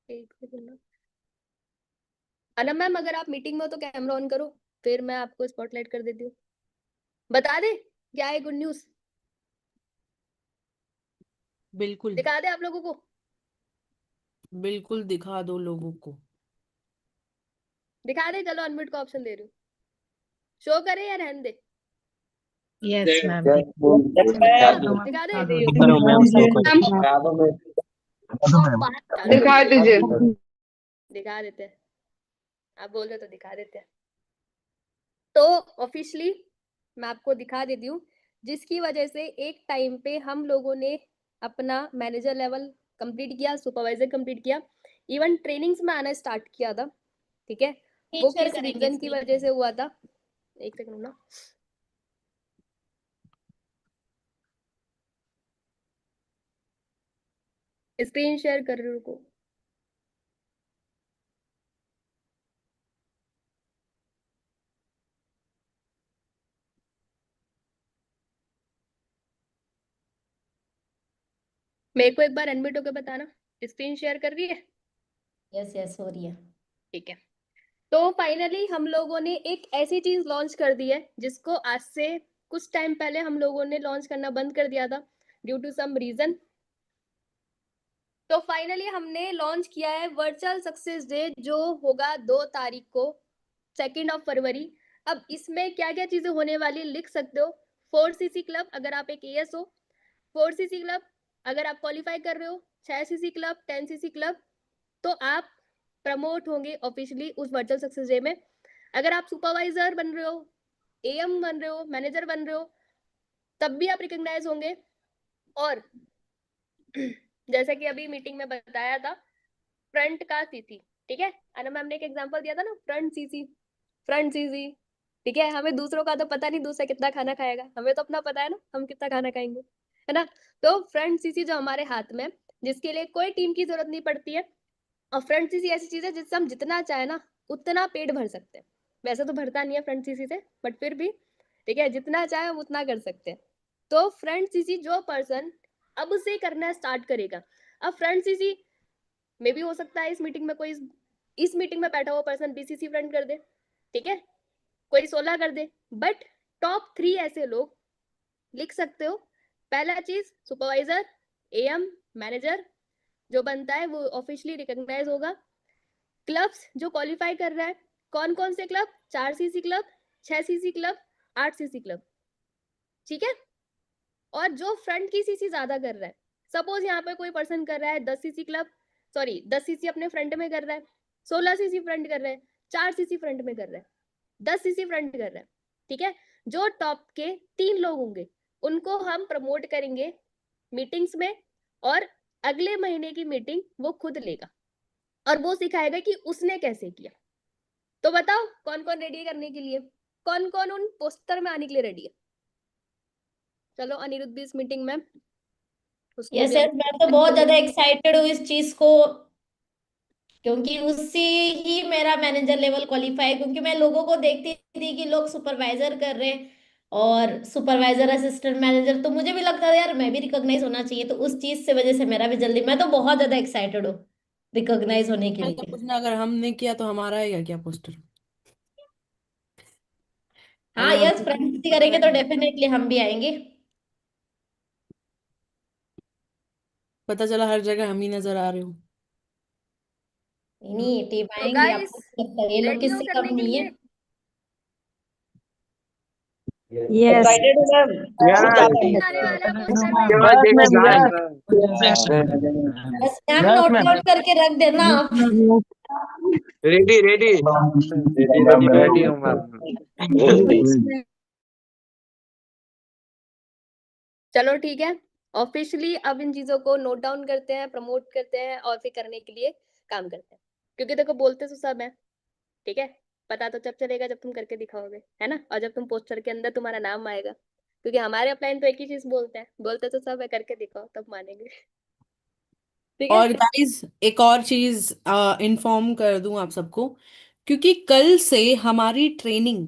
एक सेकंड, अनम मैम अगर आप मीटिंग में हो तो कैमरा ऑन करो, फिर मैं आपको स्पॉटलाइट कर देती हूँ, बता दे क्या है गुड न्यूज, बिल्कुल दिखा दे आप लोगों को, बिल्कुल दिखा दो लोगों को। दिखा दे, चलो अनम्यूट का ऑप्शन दे रही हूँ, शो करे या रहने दे, यस मैम। दिखा दे, दिखा दीजिए। दिखा देते हैं, आप बोल रहे तो दिखा देते हैं, तो ऑफिशियली मैं आपको दिखा देती हूँ, जिसकी वजह से एक टाइम पे हम लोगों ने अपना मैनेजर लेवल कंप्लीट किया, सुपरवाइजर कंप्लीट किया, इवन ट्रेनिंग्स में आना स्टार्ट किया था, ठीक है, वो शेयर किस करेंगे रीजन की screen वजह से हुआ था, एक सेकंड ना, स्क्रीन शेयर कर रही हूँ, रुको। मेरे को एक बार अनम्यूट होकर बताना, स्क्रीन शेयर कर रही है? यस यस हो रही है। ठीक है। तो फाइनली हम लोगों ने एक ऐसी चीज लॉन्च कर दी है जिसको आज से कुछ टाइम पहले हम लोगों ने लॉन्च करना बंद कर दिया था ड्यू टू सम रीजन। तो फाइनली हमने लॉन्च किया है वर्चुअल सक्सेस डे, जो होगा 2 तारीख को, 2 फरवरी। अब इसमें क्या क्या चीजें होने वाली लिख सकते हो। 4cc क्लब अगर आप एक एएस हो, 4cc क्लब अगर आप क्वालिफाई कर रहे हो, 6cc क्लब, 10cc क्लब, तो आप प्रमोट होंगे ऑफिशियली उस वर्चुअल सक्सेस डे में। अगर आप सुपरवाइजर बन रहे हो, एएम बन रहे हो, मैनेजर बन रहे हो, तब भी आप रिकॉग्नाइज होंगे। और जैसे कि अभी मीटिंग में बताया था, फ्रंट का सीसी, ठीक है, अनु मैम ने एक एग्जांपल दिया था ना, फ्रंट सीसी, फ्रंट सीसी, ठीक है। हमें दूसरों का तो पता नहीं, दूसरा कितना खाना खाएगा, हमें तो अपना पता है ना हम कितना खाना खाएंगे, है ना। तो फ्रंट सीसी जो हमारे हाथ में, जिसके लिए कोई टीम की जरूरत नहीं पड़ती है। और फ्रंट सीसी ऐसी चीज है जिससे हम जितना चाहे ना उतना पेट भर सकते हैं। वैसे तो भरता नहीं है फ्रंट सीसी से, बट फिर भी ठीक है, जितना चाहे हम उतना कर सकते हैं। तो फ्रंट सीसी जो पर्सन अब से करना स्टार्ट करेगा, अब फ्रंट सीसी में भी हो सकता है इस मीटिंग में कोई इस मीटिंग में बैठा हुआ पर्सन बीसीसी फ्रंट कर दे, ठीक है, कोई 16 कर दे, बट टॉप 3 ऐसे लोग लिख सकते हो। पहला चीज सुपरवाइजर, एएम, मैनेजर जो बनता है वो ऑफिशियली रिकॉग्नाइज होगा। क्लब्स जो क्वालिफाई कर रहा है, कौन कौन से club, 4cc club, 6cc club, 8cc club, ठीक है। और जो फ्रंट की सीसी ज्यादा कर रहा है, सपोज यहाँ पे कोई पर्सन कर रहा है 10cc क्लब, सॉरी 10cc अपने फ्रंट में कर रहा है, 16cc फ्रंट कर रहा है, 4cc फ्रंट में कर रहा है, 10cc फ्रंट कर रहा है, ठीक है। जो टॉप के 3 लोग होंगे उनको हम प्रमोट करेंगे मीटिंग्स में, और अगले महीने की मीटिंग वो खुद लेगा और वो सिखाएगा कि उसने कैसे किया। तो बताओ कौन कौन रेडी है करने के लिए, कौन कौन उन पोस्टर में आने के लिए रेडी है। चलो अनिरुद्ध भी इस मीटिंग में, उसको यस भी यस हम मैं तो बहुत ज्यादा एक्साइटेड हूँ इस चीज को, क्योंकि उससे ही मेरा मैनेजर लेवल क्वालिफाई, क्योंकि मैं लोगों को देखती थी कि लोग सुपरवाइजर कर रहे हैं और सुपरवाइजर असिस्टेंट मैनेजर, तो मुझे भी लगता था यार मैं भी रिकॉग्नाइज होना चाहिए, तो उस चीज से वजह से मेरा भी जल्दी, मैं तो बहुत ज्यादा एक्साइटेड हूँ रिकॉग्नाइज होने के ऐसा लिए। पूछना, अगर हमने किया तो हमारा आएगा क्या पोस्टर? हाँ अगर हम यस, फ्रेंड्स करेंगे तो डेफिनेटली हम भी आएंगे। पता चला हर जगह हम ही नजर आ रहे हो। नहीं टीम तो आएंगे, गाइस आपको क्या लगता है ये लोग रेडी हो किससे करने कम के नहीं लिए? है। Yes. एक्साइटेड हूँ मैम। नहीं आने वाला है पोस्टर में। केवल देखना जाए। बस नाम नोट डाउन करके रख देना आप। रेडी रेडी रेडी रेडी हूँ मैम। चलो ठीक है, ऑफिशियली अब इन चीजों को नोट डाउन करते हैं, प्रमोट करते हैं और फिर करने के लिए काम करते हैं। क्योंकि देखो बोलते तो सब है, ठीक है, पता तो जब चलेगा जब तुम करके दिखाओगे, है ना, और जब तुम पोस्टर के अंदर तुम्हारा नाम आएगा। क्योंकि हमारे अपलाइन तो एक ही चीज बोलते हैं, बोलते तो सब है, करके दिखाओ तब मानेंगे। ठीक है। और गाइस एक और चीज इन्फॉर्म कर दूं आप सबको, क्योंकि कल से हमारी ट्रेनिंग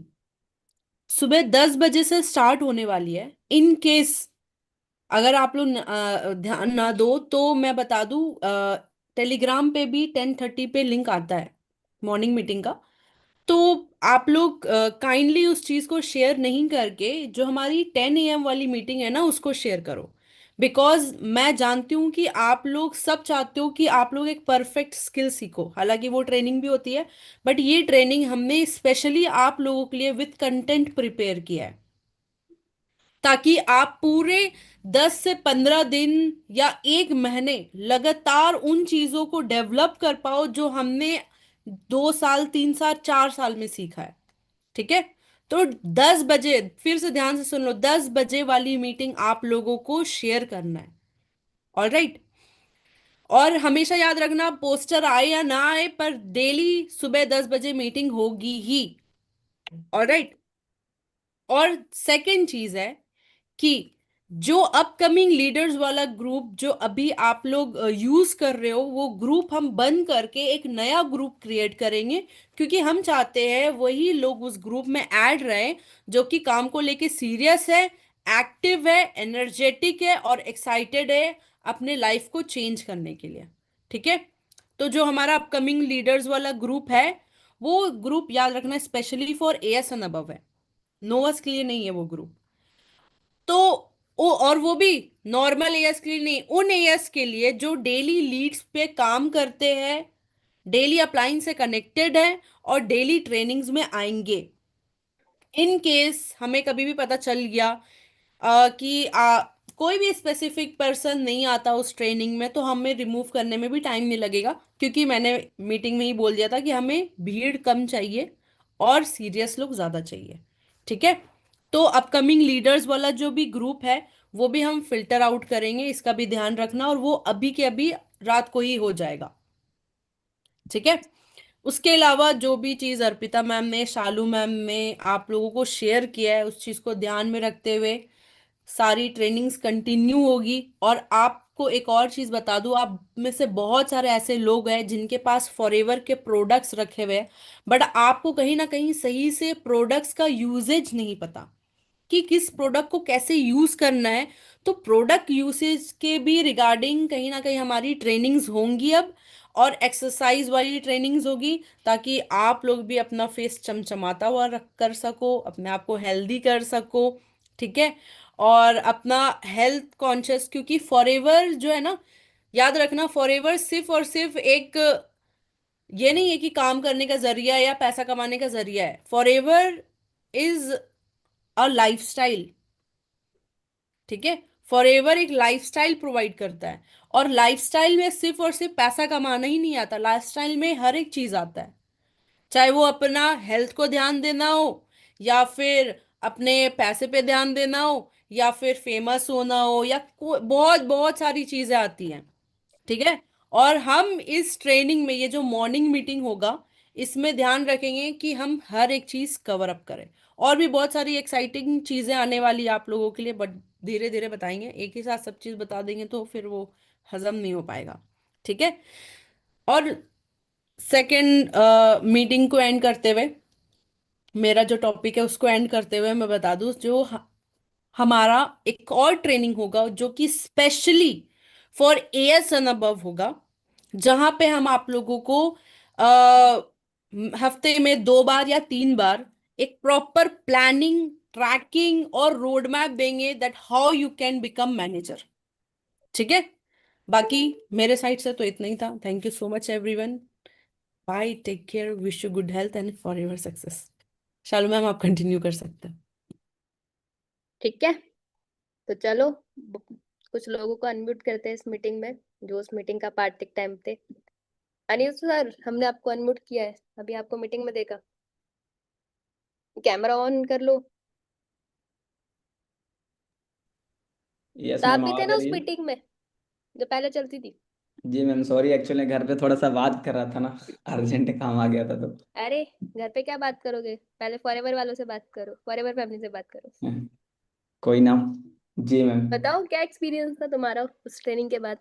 सुबह 10 बजे से स्टार्ट होने वाली है। इन केस अगर आप लोग ध्यान ना दो तो मैं बता दूं, टेलीग्राम पे भी 10:30 पे लिंक आता है मॉर्निंग मीटिंग का। तो आप लोग काइंडली उस चीज को शेयर नहीं करके जो हमारी 10 AM वाली मीटिंग है ना उसको शेयर करो। बिकॉज मैं जानती हूँ कि आप लोग सब चाहते हो कि आप लोग एक परफेक्ट स्किल सीखो, हालांकि वो ट्रेनिंग भी होती है, बट ये ट्रेनिंग हमने स्पेशली आप लोगों के लिए विथ कंटेंट प्रिपेयर किया है, ताकि आप पूरे 10 से 15 दिन या 1 महीने लगातार उन चीजों को डेवलप कर पाओ जो हमने 2 साल, 3 साल, 4 साल में सीखा है। ठीक है, तो 10 बजे, फिर से ध्यान से सुन लो, 10 बजे वाली मीटिंग आप लोगों को शेयर करना है। ऑल राइट, और हमेशा याद रखना, पोस्टर आए या ना आए पर डेली सुबह 10 बजे मीटिंग होगी ही। ऑल राइट, और सेकंड चीज है कि जो अपकमिंग लीडर्स वाला ग्रुप जो अभी आप लोग यूज कर रहे हो, वो ग्रुप हम बंद करके एक नया ग्रुप क्रिएट करेंगे, क्योंकि हम चाहते हैं वही लोग उस ग्रुप में ऐड रहे जो कि काम को लेके सीरियस है, एक्टिव है, एनर्जेटिक है और एक्साइटेड है अपने लाइफ को चेंज करने के लिए। ठीक है। तो जो हमारा अपकमिंग लीडर्स वाला ग्रुप है, वो ग्रुप याद रखना specially for as and above है, नोअस के लिए नहीं है वो ग्रुप। तो और वो भी नॉर्मल एएस के लिए नहीं, उन एएस के लिए जो डेली लीड्स पे काम करते हैं, डेली अप्लाइंस से कनेक्टेड है और डेली ट्रेनिंग्स में आएंगे। इन केस हमें कभी भी पता चल गया कि कोई भी स्पेसिफिक पर्सन नहीं आता उस ट्रेनिंग में, तो हमें रिमूव करने में भी टाइम नहीं लगेगा, क्योंकि मैंने मीटिंग में ही बोल दिया था कि हमें भीड़ कम चाहिए और सीरियस लोग ज्यादा चाहिए। ठीक है। तो अपकमिंग लीडर्स वाला जो भी ग्रुप है, वो भी हम फिल्टर आउट करेंगे, इसका भी ध्यान रखना, और वो अभी के अभी रात को ही हो जाएगा। ठीक है। उसके अलावा जो भी चीज अर्पिता मैम ने, शालू मैम ने आप लोगों को शेयर किया है, उस चीज को ध्यान में रखते हुए सारी ट्रेनिंग्स कंटिन्यू होगी। और आपको एक और चीज बता दूं, आप में से बहुत सारे ऐसे लोग हैं जिनके पास फॉरएवर के प्रोडक्ट्स रखे हुए हैं, बट आपको कहीं ना कहीं सही से प्रोडक्ट्स का यूजेज नहीं पता कि किस प्रोडक्ट को कैसे यूज करना है। तो प्रोडक्ट यूसेज के भी रिगार्डिंग कहीं ना कहीं हमारी ट्रेनिंग्स होंगी अब, और एक्सरसाइज वाली ट्रेनिंग्स होगी, ताकि आप लोग भी अपना फेस चमचमाता हुआ रख कर सको, अपने आप को हेल्दी कर सको। ठीक है। और अपना हेल्थ कॉन्शियस, क्योंकि फॉरएवर जो है ना, याद रखना फॉरएवर सिर्फ और सिर्फ एक ये नहीं है कि काम करने का जरिया या पैसा कमाने का जरिया है। Forever is a lifestyle. ठीक है। फॉरएवर एक लाइफस्टाइल प्रोवाइड करता है, और लाइफस्टाइल में सिर्फ और सिर्फ पैसा कमाना ही नहीं आता, लाइफस्टाइल में हर एक चीज आता है। चाहे वो अपना हेल्थ को ध्यान देना हो, या फिर अपने पैसे पे ध्यान देना हो, या फिर फेमस होना हो, या बहुत बहुत सारी चीजें आती हैं। ठीक है। और हम इस ट्रेनिंग में, ये जो मॉर्निंग मीटिंग होगा, इसमें ध्यान रखेंगे कि हम हर एक चीज कवर अप करें। और भी बहुत सारी एक्साइटिंग चीजें आने वाली है आप लोगों के लिए, बट धीरे धीरे बताएंगे, एक ही साथ सब चीज बता देंगे तो फिर वो हजम नहीं हो पाएगा। ठीक है। और सेकंड मीटिंग को एंड करते हुए, मेरा जो टॉपिक है उसको एंड करते हुए मैं बता दूं, जो हमारा एक और ट्रेनिंग होगा जो कि specially for as and above होगा, जहां पे हम आप लोगों को आ, हफ्ते में 2 बार या 3 बार एक प्रॉपर प्लानिंग, ट्रैकिंग और रोड मैप देंगे, that how you can become manager. ठीक है। बाकी मेरे साइड से तो इतना ही था। Thank you so much everyone. Bye, take care, wish you good health and for your success. Shalu ma'am आप कंटिन्यू कर सकते हैं। ठीक है, तो चलो कुछ लोगों को अनम्यूट करते हैं इस मीटिंग में, जो उस मीटिंग का पार्ट टाइम थे। अनिल सर, हमने आपको अनम्यूट किया है, अभी आपको मीटिंग में देखा, कैमरा ऑन कर लो। यस तो आप मैम, भी थे आवाज ना आ उस रही है। मीटिंग में जो पहले चलती थी? जी मैम, सॉरी, एक्चुअली घर पे थोड़ा सा बात कर रहा था ना, अर्जेंट काम आ गया था तो। अरे घर पे क्या बात करोगे, पहले फॉरएवर वालों से बात करो, फॉरएवर फैमिली से बात करो। कोई ना। जी मैम। बताओ क्या एक्सपीरियंस था तुम्हारा उस ट्रेनिंग के बाद?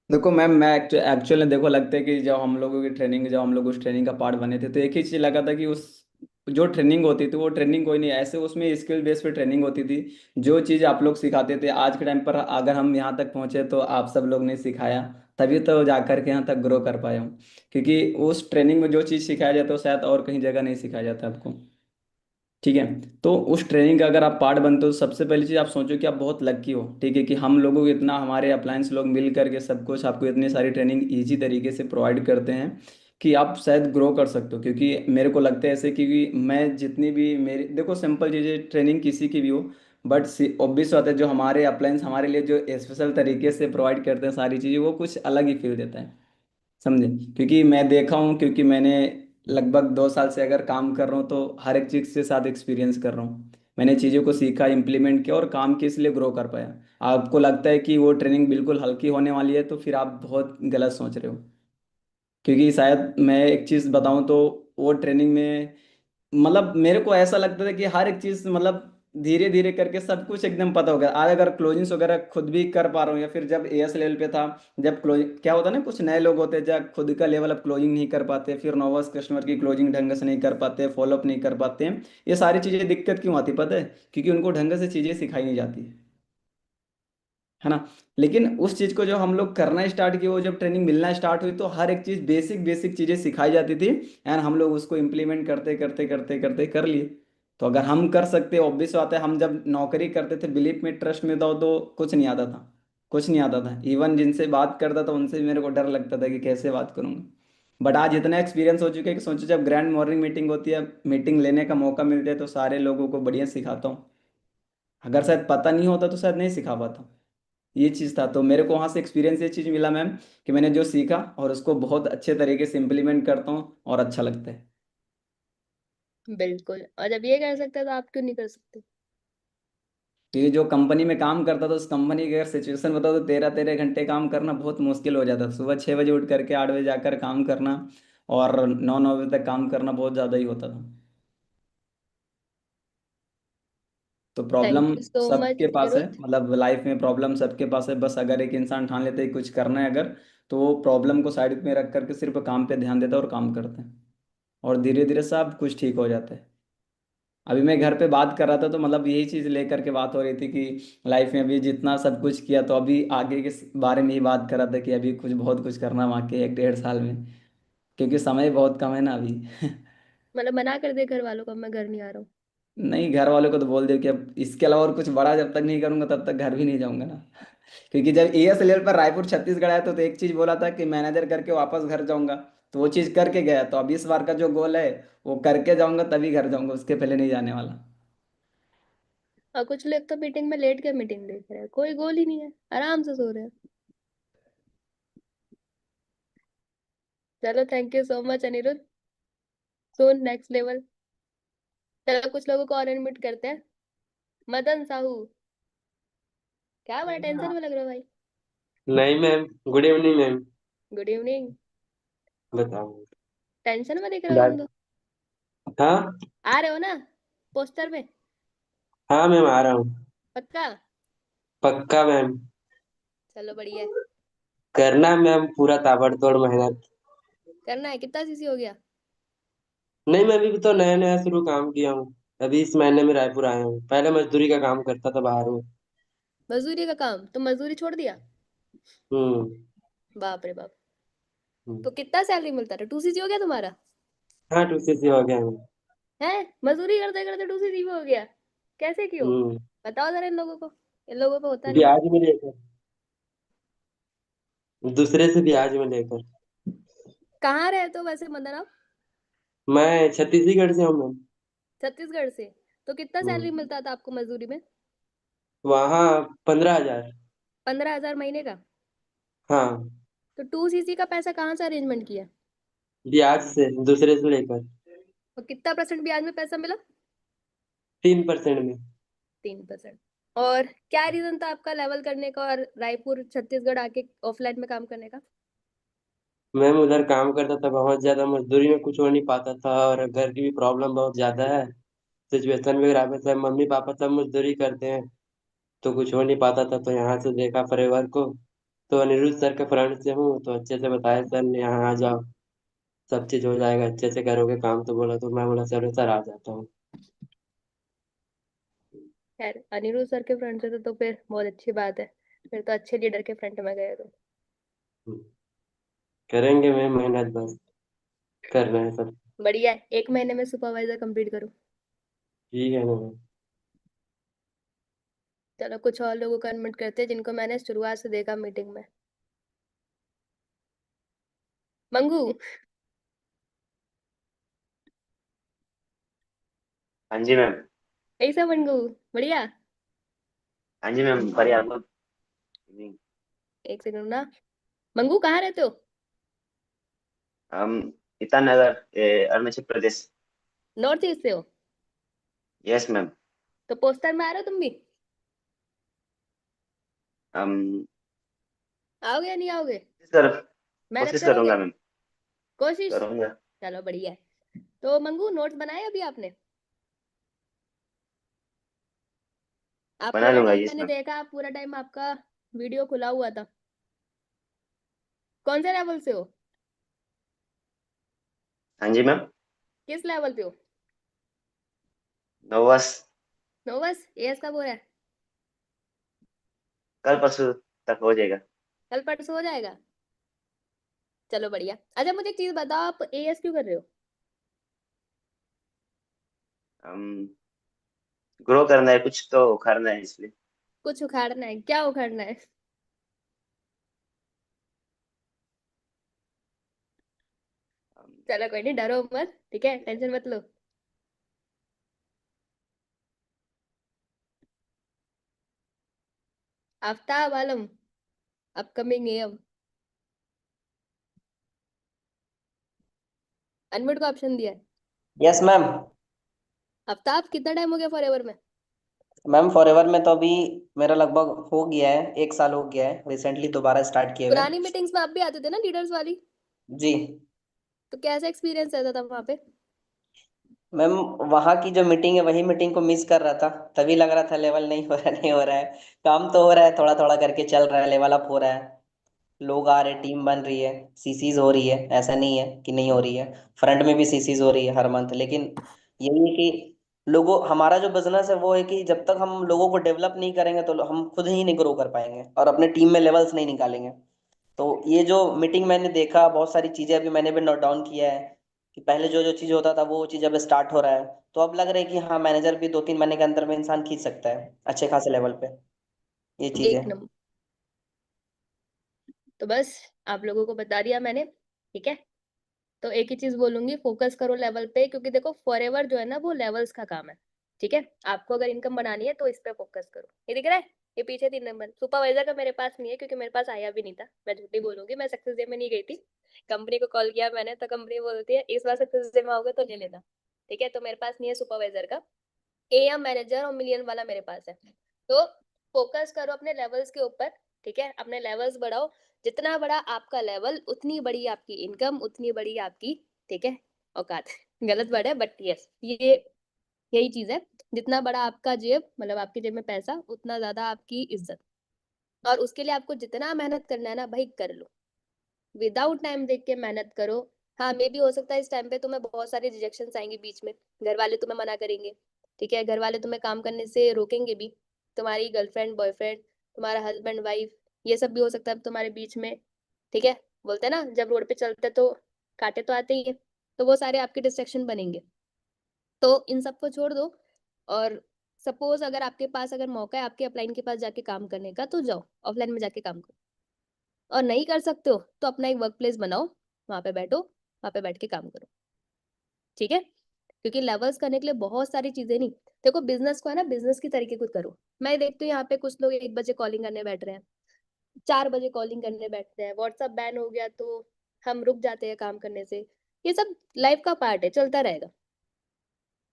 देखो मैम, मैं एक्चुअली देखो, लगता है कि जब हम लोगों की ट्रेनिंग, जब हम लोग उस ट्रेनिंग का पार्ट बने थे, तो एक ही चीज़ लगा था कि उस जो ट्रेनिंग होती थी वो ट्रेनिंग कोई नहीं, ऐसे उसमें स्किल बेस पे ट्रेनिंग होती थी। जो चीज़ आप लोग सिखाते थे, आज के टाइम पर अगर हम यहाँ तक पहुँचे तो आप सब लोग ने सिखाया, तभी तो जाकर के यहाँ तक ग्रो कर पाया हूँ। क्योंकि उस ट्रेनिंग में जो चीज़ सिखाया जाता है वो शायद और कहीं जगह नहीं सिखाया जाता आपको। ठीक है। तो उस ट्रेनिंग का अगर आप पार्ट बनते हो, तो सबसे पहली चीज़ आप सोचो कि आप बहुत लकी हो। ठीक है, कि हम लोगों को इतना, हमारे अप्लायंस लोग मिल करके सब कुछ आपको इतनी सारी ट्रेनिंग इजी तरीके से प्रोवाइड करते हैं कि आप शायद ग्रो कर सकते हो। क्योंकि मेरे को लगता है ऐसे, क्योंकि मैं जितनी भी मेरी, देखो सिंपल चीज़ें ट्रेनिंग किसी की भी हो, बट ऑब्वियस बात है जो हमारे अप्लायंस हमारे लिए जो स्पेशल तरीके से प्रोवाइड करते हैं सारी चीज़ें, वो कुछ अलग ही फील देता है। समझे? क्योंकि मैं देखा हूँ, क्योंकि मैंने लगभग 2 साल से अगर काम कर रहा हूँ, तो हर एक चीज़ के साथ एक्सपीरियंस कर रहा हूँ। मैंने चीज़ों को सीखा, इम्प्लीमेंट किया और काम के इसलिए ग्रो कर पाया। आपको लगता है कि वो ट्रेनिंग बिल्कुल हल्की होने वाली है, तो फिर आप बहुत गलत सोच रहे हो। क्योंकि शायद मैं एक चीज़ बताऊँ तो, वो ट्रेनिंग में मतलब मेरे को ऐसा लगता था कि हर एक चीज़ मतलब धीरे धीरे करके सब कुछ एकदम पता हो गया। आज अगर क्लोजिंग्स वगैरह खुद भी कर पा रहा हूँ, या फिर जब एएस लेवल पे था, जब क्लोजिंग क्या होता है ना, कुछ नए लोग होते हैं जब खुद का लेवल अब क्लोजिंग नहीं कर पाते, फिर नोवस कस्टमर की क्लोजिंग ढंग से नहीं कर पाते, फॉलोअप नहीं कर पाते हैं। ये सारी चीज़ें दिक्कत क्यों आती पता है? क्योंकि उनको ढंग से चीज़ें सिखाई नहीं जाती है ना। लेकिन उस चीज़ को जो हम लोग करना स्टार्ट किए, वो जब ट्रेनिंग मिलना स्टार्ट हुई तो हर एक चीज़ बेसिक बेसिक चीज़ें सिखाई जाती थी, एंड हम लोग उसको इम्प्लीमेंट करते करते करते करते कर लिए। तो अगर हम कर सकते, ऑब्वियस बात है, हम जब नौकरी करते थे, बिलीव में ट्रस्ट में था, तो कुछ नहीं आता था, कुछ नहीं आता था। इवन जिनसे बात करता था उनसे भी मेरे को डर लगता था कि कैसे बात करूंगा। बट आज इतना एक्सपीरियंस हो चुका है कि सोचो, जब ग्रैंड मॉर्निंग मीटिंग होती है, मीटिंग लेने का मौका मिलता है, तो सारे लोगों को बढ़िया सिखाता हूँ। अगर शायद पता नहीं होता तो शायद नहीं सिखा पाता। ये चीज़ था, तो मेरे को वहाँ से एक्सपीरियंस ये चीज़ मिला मैम, कि मैंने जो सीखा और उसको बहुत अच्छे तरीके से इम्प्लीमेंट करता हूँ और अच्छा लगता है। बिल्कुल। और जब ये कर सकते हैं तो आप क्यों नहीं कर सकते? क्योंकि जो कंपनी में काम करता था, उस कंपनी की अगर सिचुएशन बताओ, तो 13-13 घंटे काम करना बहुत मुश्किल हो जाता था। सुबह 6 बजे उठ करके 8 बजे जाकर काम करना, और 9-9 बजे तक काम करना बहुत ज़्यादा ही होता था। तो thank problem you so much सबके पास है, अनिरुद्ध। मतलब लाइफ में प्रॉब्लम सबके पास है। बस अगर एक इंसान ठान लेता है कि कुछ करना है अगर, तो वो प्रॉब्लम को साइड में रख करके सिर्फ काम पे ध्यान देता है और काम करते हैं, और धीरे धीरे सब कुछ ठीक हो जाता है। अभी मैं घर पे बात कर रहा था, तो मतलब यही चीज़ लेकर के बात हो रही थी कि लाइफ में अभी जितना सब कुछ किया, तो अभी आगे के बारे में ही बात कर रहा था कि अभी कुछ बहुत कुछ करना बाकी है 1-1.5 साल में, क्योंकि समय बहुत कम है ना अभी। मतलब मना कर दे घर वालों को, अब मैं घर नहीं आ रहा हूँ? नहीं, घर वालों को तो बोल दिया कि अब इसके अलावा और कुछ बड़ा जब तक नहीं करूंगा तब तक घर भी नहीं जाऊंगा ना। क्योंकि जब एएस लेवल पर रायपुर छत्तीसगढ़ आया, तो एक चीज बोला था कि मैनेजर करके वापस घर जाऊंगा, तो वो चीज करके गया। तो अब इस बार का जो गोल है, वो करके जाऊंगा तभी घर जाऊंगा, उसके पहले नहीं जाने वाला। और कुछ लोग तो मीटिंग में लेट के मीटिंग देख रहे हैं, कोई गोल ही नहीं है, आराम से सो रहे हैं। चलो thank you so much Aniruddh. सोन नेक्स्ट लेवल। चलो कुछ लोगों को और इनवाइट करते हैं। मदन साहू, क्या बड़ा टेंशन में लग रहा है भाई? नहीं ma'am, good evening ma'am. Good evening. बताओ। टेंशन में दिख रहे हो तुम डा- तो। हाँ आ रहे हो ना पोस्टर में? हाँ मैम, आ रहा हूँ। पक्का? पक्का मैम। चलो बढ़िया है। करना है मैम, पूरा ताबड़तोड़ मेहनत। करना है। कितना सीसी हो गया? नहीं मैं अभी तो नया नया शुरू काम किया हूँ। अभी इस महीने में रायपुर आया हूँ, पहले मजदूरी का काम करता था बाहर में। मजदूरी का काम? तो मजदूरी छोड़ दिया? हम्म। बाप रे बाप। हम्म। तो कितना सैलरी मिलता था? 2 सीसी हो गया तुम्हारा? हाँ, 2cc हो गया मैम। है? मजदूरी करते करते 2 सीसी हो गया? कैसे क्यों? हम्म। बताओ जरा इन लोगों को। इन लोगों को होता नहीं है। ब्याज में लेकर, दूसरे से ब्याज में लेकर। कहाँ रहते हो वैसे मदन आप? मैं छत्तीसगढ़ से हूँ मैम। छत्तीसगढ़ से? तो कितना सैलरी हम्म। मिलता था आपको मजदूरी में? वहाँ 15,000। 15,000 महीने का? हाँ, तो 2 सीसी का पैसा कहाँ से अरेंजमेंट किया? ब्याज से दूसरे से लेकर। और कितना परसेंट ब्याज में पैसा मिला? 3% में। 3%। और क्या रीजन था आपका लेवल करने का और रायपुर छत्तीसगढ़ आके ऑफलाइन में काम करने का? मैम उधर काम करता था, बहुत ज्यादा मजदूरी में कुछ हो नहीं पाता था, और घर की भी प्रॉब्लम बहुत ज्यादा है। सिचुएशन भी खराब है, सब मम्मी पापा सब मजदूरी करते हैं, तो कुछ हो नहीं पाता था। तो यहाँ से देखा परिवार को, तो अनिरुद्ध सर के फ्रेंड से हूँ, तो अच्छे से बताया सर ने यहाँ आ जाओ, सब चीज हो जाएगा, अच्छे से करोगे काम। तो बोला, तो मैं बोला चलो सर आ जाता हूँ। खैर अनिरुद्ध सर के फ्रंट से तो फिर बहुत अच्छी बात है। फिर तो अच्छे लीडर के फ्रंट में गए तो। हम्म। करेंगे मैम मेहनत, बस कर रहे हैं सब। बढ़िया है। 1 महीने में सुपरवाइजर कंप्लीट करो। ठीक है ना मैम। चलो कुछ और लोगों को अनम्यूट करते हैं जिनको मैंने शुरुआत से देखा मीटिंग में। मंगू। हाँ जी मैम। कैसा मंगू? बढ़िया। हाँ जी मैम, बढ़िया गुड इवनिंग। एक सेकंड ना। मंगू कहाँ रहते हो? हम ईटानगर, अरुणाचल प्रदेश। नॉर्थ ईस्ट से हो? Yes ma'am. तो पोस्टर में आ रहे हो तुम भी? हम आओगे या नहीं आओगे? सर मेहनत कोशिश करोगे? करूंगा मैम। कोशिश। करूंगा। चलो बढ़िया है। तो मंगू नोट्स बनाए अभी आपने? आप बना पूरा लूंगा टाइम ये मैंने सर। देखा, आप पूरा टाइम आपका वीडियो खुला हुआ था। कौन से लेवल से हो? हाँ जी मैम। किस लेवल पे हो? नोवस। नोवस? एएस कब हो रहा है? कल परसों तक हो जाएगा। कल परसों हो जाएगा? चलो बढ़िया। अच्छा मुझे एक चीज बताओ, आप एएस क्यों कर रहे हो? हम ग्रो करना है, कुछ तो उखाड़ना है इसलिए। कुछ उखाड़ना है? क्या उखाड़ना है? चलो कोई नहीं, डरो मत, ठीक है, टेंशन मत लो। आफ्ताब आलम, अपकमिंग एएम। अनम्यूट का ऑप्शन दिया है। Yes ma'am. आफ्ताब कितना टाइम हो गया फॉरएवर में? मैम फॉरएवर में तो अभी मेरा लगभग हो गया है, 1 साल हो गया है, रिसेंटली दोबारा स्टार्ट किए हुए। पुरानी मीटिंग्स में आप भी आते थे ना, लीडर्स वाली? जी तो कैसा एक्सपीरियंस रहता था वहां पे? मैम, वहाँ की जो मीटिंग है वही मीटिंग को मिस कर रहा था, तभी लग रहा था लेवल नहीं हो रहा, नहीं हो रहा है। काम तो हो रहा है, थोड़ा थोड़ा करके चल रहा है, लेवल अप हो रहा है, लोग आ रहे, टीम बन रही है, सीसीज हो रही है, ऐसा नहीं है कि नहीं हो रही है। फ्रंट में भी सीसीज हो रही है हर मंथ, लेकिन यही है कि लोगों, हमारा जो बिजनेस है वो है कि जब तक हम लोगों को डेवलप नहीं करेंगे तो हम खुद ही नहीं ग्रो कर पाएंगे और अपने टीम में लेवल्स नहीं निकालेंगे। तो ये जो मीटिंग मैंने देखा, बहुत सारी चीजें अभी मैंने भी नोट डाउन किया है कि पहले जो जो चीज होता था वो चीज अब स्टार्ट हो रहा है। तो अब लग रहा है कि हाँ, मैनेजर भी 2-3 महीने के अंदर में इंसान खींच सकता है अच्छे खासे लेवल पे, ये चीज है। एक नंबर। तो बस आप लोगों को बता दिया मैंने, ठीक है। तो एक ही चीज बोलूंगी, फोकस करो लेवल पे, क्योंकि देखो फॉरएवर जो है ना वो लेवल्स का काम है, ठीक है। आपको अगर इनकम बनानी है तो इस पे फोकस करो। ये दिख रहा है, ये पीछे 3 नंबर सुपरवाइजर का मेरे पास नहीं है, क्योंकि मेरे पास आया भी नहीं था। मैं झूठी बोलूंगी, मैं सक्सेस डे में नहीं गई थी। कंपनी को कॉल किया मैंने तो कंपनी बोलती है इस बार सक्सेस डे में आओगे तो ले लेना, ठीक है। तो मेरे पास नहीं है सुपरवाइजर का। एएम मैनेजर और मिलियन वाला मेरे पास है। तो फोकस करो अपने लेवल्स के ऊपर, ठीक है। अपने लेवल्स बढ़ाओ, जितना बड़ा आपका लेवल उतनी बड़ी आपकी इनकम, उतनी बड़ी आपकी, ठीक है, औकात। गलत वर्ड है बट यस, ये यही चीज है। जितना बड़ा आपका जेब, मतलब आपकी जेब में पैसा, उतना ज्यादा आपकी इज्जत। और उसके लिए आपको जितना मेहनत करना है ना भाई, कर लो, विदाउट टाइम देख के मेहनत करो। हाँ, मे भी हो सकता है इस टाइम पे तुम्हें बहुत सारे रिजेक्शन आएंगे बीच में, घर वाले तुम्हें मना करेंगे, ठीक है, घर वाले तुम्हें काम करने से रोकेंगे भी, तुम्हारी गर्लफ्रेंड बॉयफ्रेंड, तुम्हारा हस्बैंड वाइफ, ये सब भी हो सकता है तुम्हारे बीच में, ठीक है। बोलते हैं ना, जब रोड पे चलते तो कांटे तो आते ही है, तो वो सारे आपके डिस्ट्रैक्शन बनेंगे। तो इन सबको छोड़ दो, और सपोज अगर आपके पास अगर मौका है आपके अपलाइन के पास जाके काम करने का, तो जाओ ऑफलाइन में जाके काम करो। और नहीं कर सकते हो तो अपना एक वर्क प्लेस बनाओ, वहां पे बैठो, वहां पे बैठ के काम करो, ठीक है। क्योंकि लेवल्स करने के लिए बहुत सारी चीजें नहीं, देखो बिजनेस को है ना बिजनेस की तरीके को करो। मैं देखती हूँ यहाँ पे कुछ लोग 1 बजे कॉलिंग करने बैठ रहे हैं, 4 बजे कॉलिंग करने बैठते हैं, व्हाट्सअप बैन हो गया तो हम रुक जाते हैं काम करने से। ये सब लाइफ का पार्ट है, चलता रहेगा,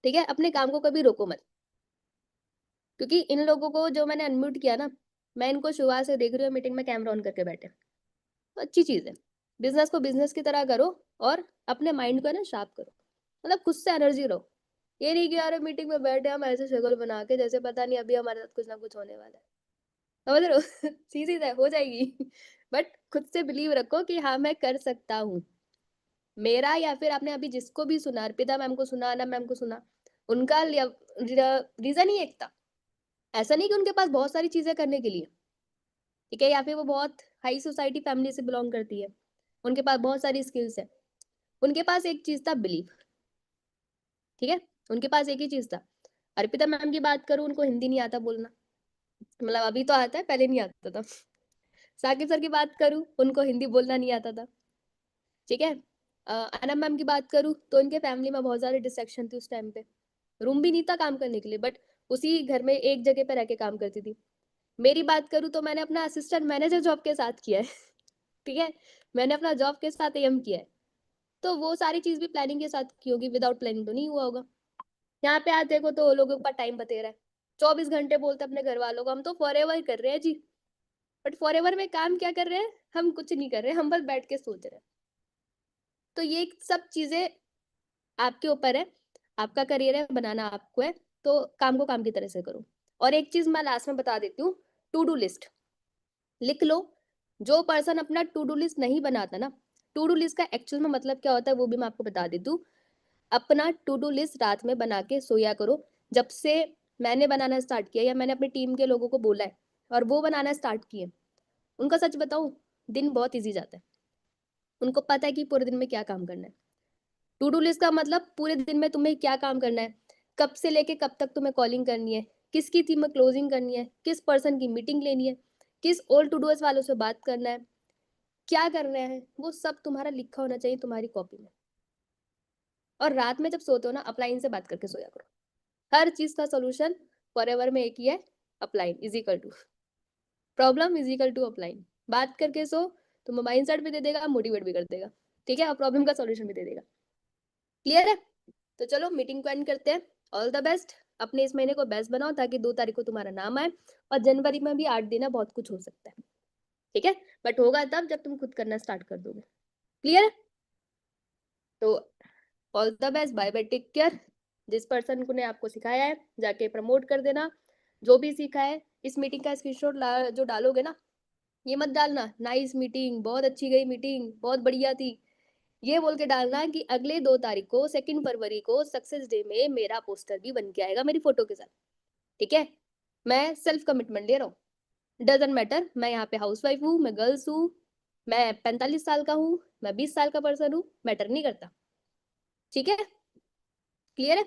ठीक है। अपने काम को कभी रोको मत, क्योंकि इन लोगों को जो मैंने अनम्यूट किया ना, मैं इनको शुरुआत से देख रही हूँ मीटिंग में कैमरा ऑन करके बैठे, तो अच्छी चीज है। बिजनेस को बिजनेस की तरह करो, और अपने माइंड को है ना शार्प करो, मतलब खुद से एनर्जी रहो। ये नहीं कि यार मीटिंग में बैठे हम ऐसे शक्ल बना के जैसे पता नहीं अभी हमारे साथ कुछ ना कुछ होने वाला है, समझ रहे हो? सीधी है, हो जाएगी। बट खुद से बिलीव रखो कि हाँ मैं कर सकता हूँ। मेरा, या फिर आपने अभी जिसको भी सुना, अर्पिता मैम को सुना, अनम मैम को सुना, उनका रीजन ही एक था। ऐसा नहीं कि उनके पास बहुत सारी चीजें करने के लिए, ठीक है, या फिर वो बहुत हाई सोसाइटी फैमिली से बिलोंग करती है, उनके पास बहुत सारी स्किल्स है। उनके पास एक चीज था, बिलीव, ठीक है। उनके पास एक ही चीज था। अर्पिता मैम की बात करूं, उनको हिंदी नहीं आता बोलना, मतलब अभी तो आता है, पहले नहीं आता था। साकिब सर की बात करूं, उनको हिंदी बोलना नहीं आता था, ठीक है। अनम मैम की बात करूं तो उनके फैमिली में बहुत सारे डिस्ट्रैक्शन थी उस टाइम पे, रूम भी नहीं था काम करने के लिए, बट उसी घर में एक जगह पे रह के काम करती थी। मेरी बात करूं तो मैंने अपना असिस्टेंट मैनेजर जॉब के साथ किया है। ठीक है, मैंने अपना जॉब के साथ एम किया है। तो वो सारी चीज भी प्लानिंग के साथ की होगी, विदाउट प्लानिंग तो नहीं हुआ होगा। यहाँ पे आज देखो तो लोगों के पास टाइम बतेरा है, 24 घंटे बोलते अपने घर वालों को हम तो फॉर एवर कर रहे हैं जी, बट फॉर एवर में काम क्या कर रहे हैं, हम कुछ नहीं कर रहे, हम बस बैठ के सोच रहे हैं। तो ये सब चीजें आपके ऊपर है, आपका करियर है, बनाना आपको है, तो काम को काम की तरह से करो। और एक चीज मैं लास्ट में बता देती हूँ, टू डू लिस्ट लिख लो। जो पर्सन अपना टू डू लिस्ट नहीं बनाता ना, टू डू लिस्ट का एक्चुअल में मतलब क्या होता है वो भी मैं आपको बता देती हूँ। अपना टू डू लिस्ट रात में बना के सोया करो। जब से मैंने बनाना स्टार्ट किया या मैंने अपनी टीम के लोगों को बोला है और वो बनाना स्टार्ट किए, उनका सच बताऊं, दिन बहुत ईजी जाता है। उनको पता है कि पूरे दिन में क्या काम करना है। टू डू लिस्ट का मतलब पूरे दिन में तुम्हें क्या काम करना है, कब से लेके कब तक तुम्हें कॉलिंग करनी है, किसकी टीम में क्लोजिंग करनी है, किस पर्सन की मीटिंग लेनी है, किस ओल्ड टू डूअर्स वालों से बात करना है, क्या करना है, वो सब तुम्हारा लिखा होना चाहिए तुम्हारी कॉपी में। और रात में जब सोते हो ना, अपलाइन से बात करके सोया करो। हर चीज का सोल्यूशन फॉरएवर में एक ही है, upline is equal to problem is equal to upline. बात करके सो, तुम्हें माइंडसेट भी दे देगा, मोटिवेट भी कर देगा, ठीक है, और प्रॉब्लम का सॉल्यूशन भी दे देगा। क्लियर है? तो चलो मीटिंग को एंड करते हैं। All the best. अपने इस महीने को बेस्ट बनाओ ताकि 2 तारीख को तुम्हारा नाम आए, और जनवरी में भी 8 दिन है, बहुत कुछ हो सकता है, ठीक है, बट होगा तब जब तुम खुद करना स्टार्ट कर दोगे। क्लियर है? तो all the best, bye bye, take care. जिस पर्सन को ने आपको सिखाया है जाके प्रमोट कर देना। जो भी सीखा है इस मीटिंग का स्क्रीनशॉट जो डालोगे ना, ये मत डालना नाइस मीटिंग, बहुत अच्छी गई मीटिंग, बहुत बढ़िया थी, ये बोल के डालना कि अगले 2 तारीख को 2 फरवरी को सक्सेस डे में मेरा पोस्टर भी बन के आएगा मेरी फोटो के साथ, ठीक है। मैं सेल्फ कमिटमेंट ले रहा हूँ, डजेंट मैटर मैं यहाँ पे हाउस वाइफ हूँ, मैं गर्ल्स हूँ, मैं 45 साल का हूँ, मैं 20 साल का पर्सन हूँ, मैटर नहीं करता, ठीक है। क्लियर है?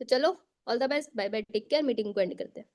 तो चलो all the best, bye bye, take care. Meeting को एंड करते हैं।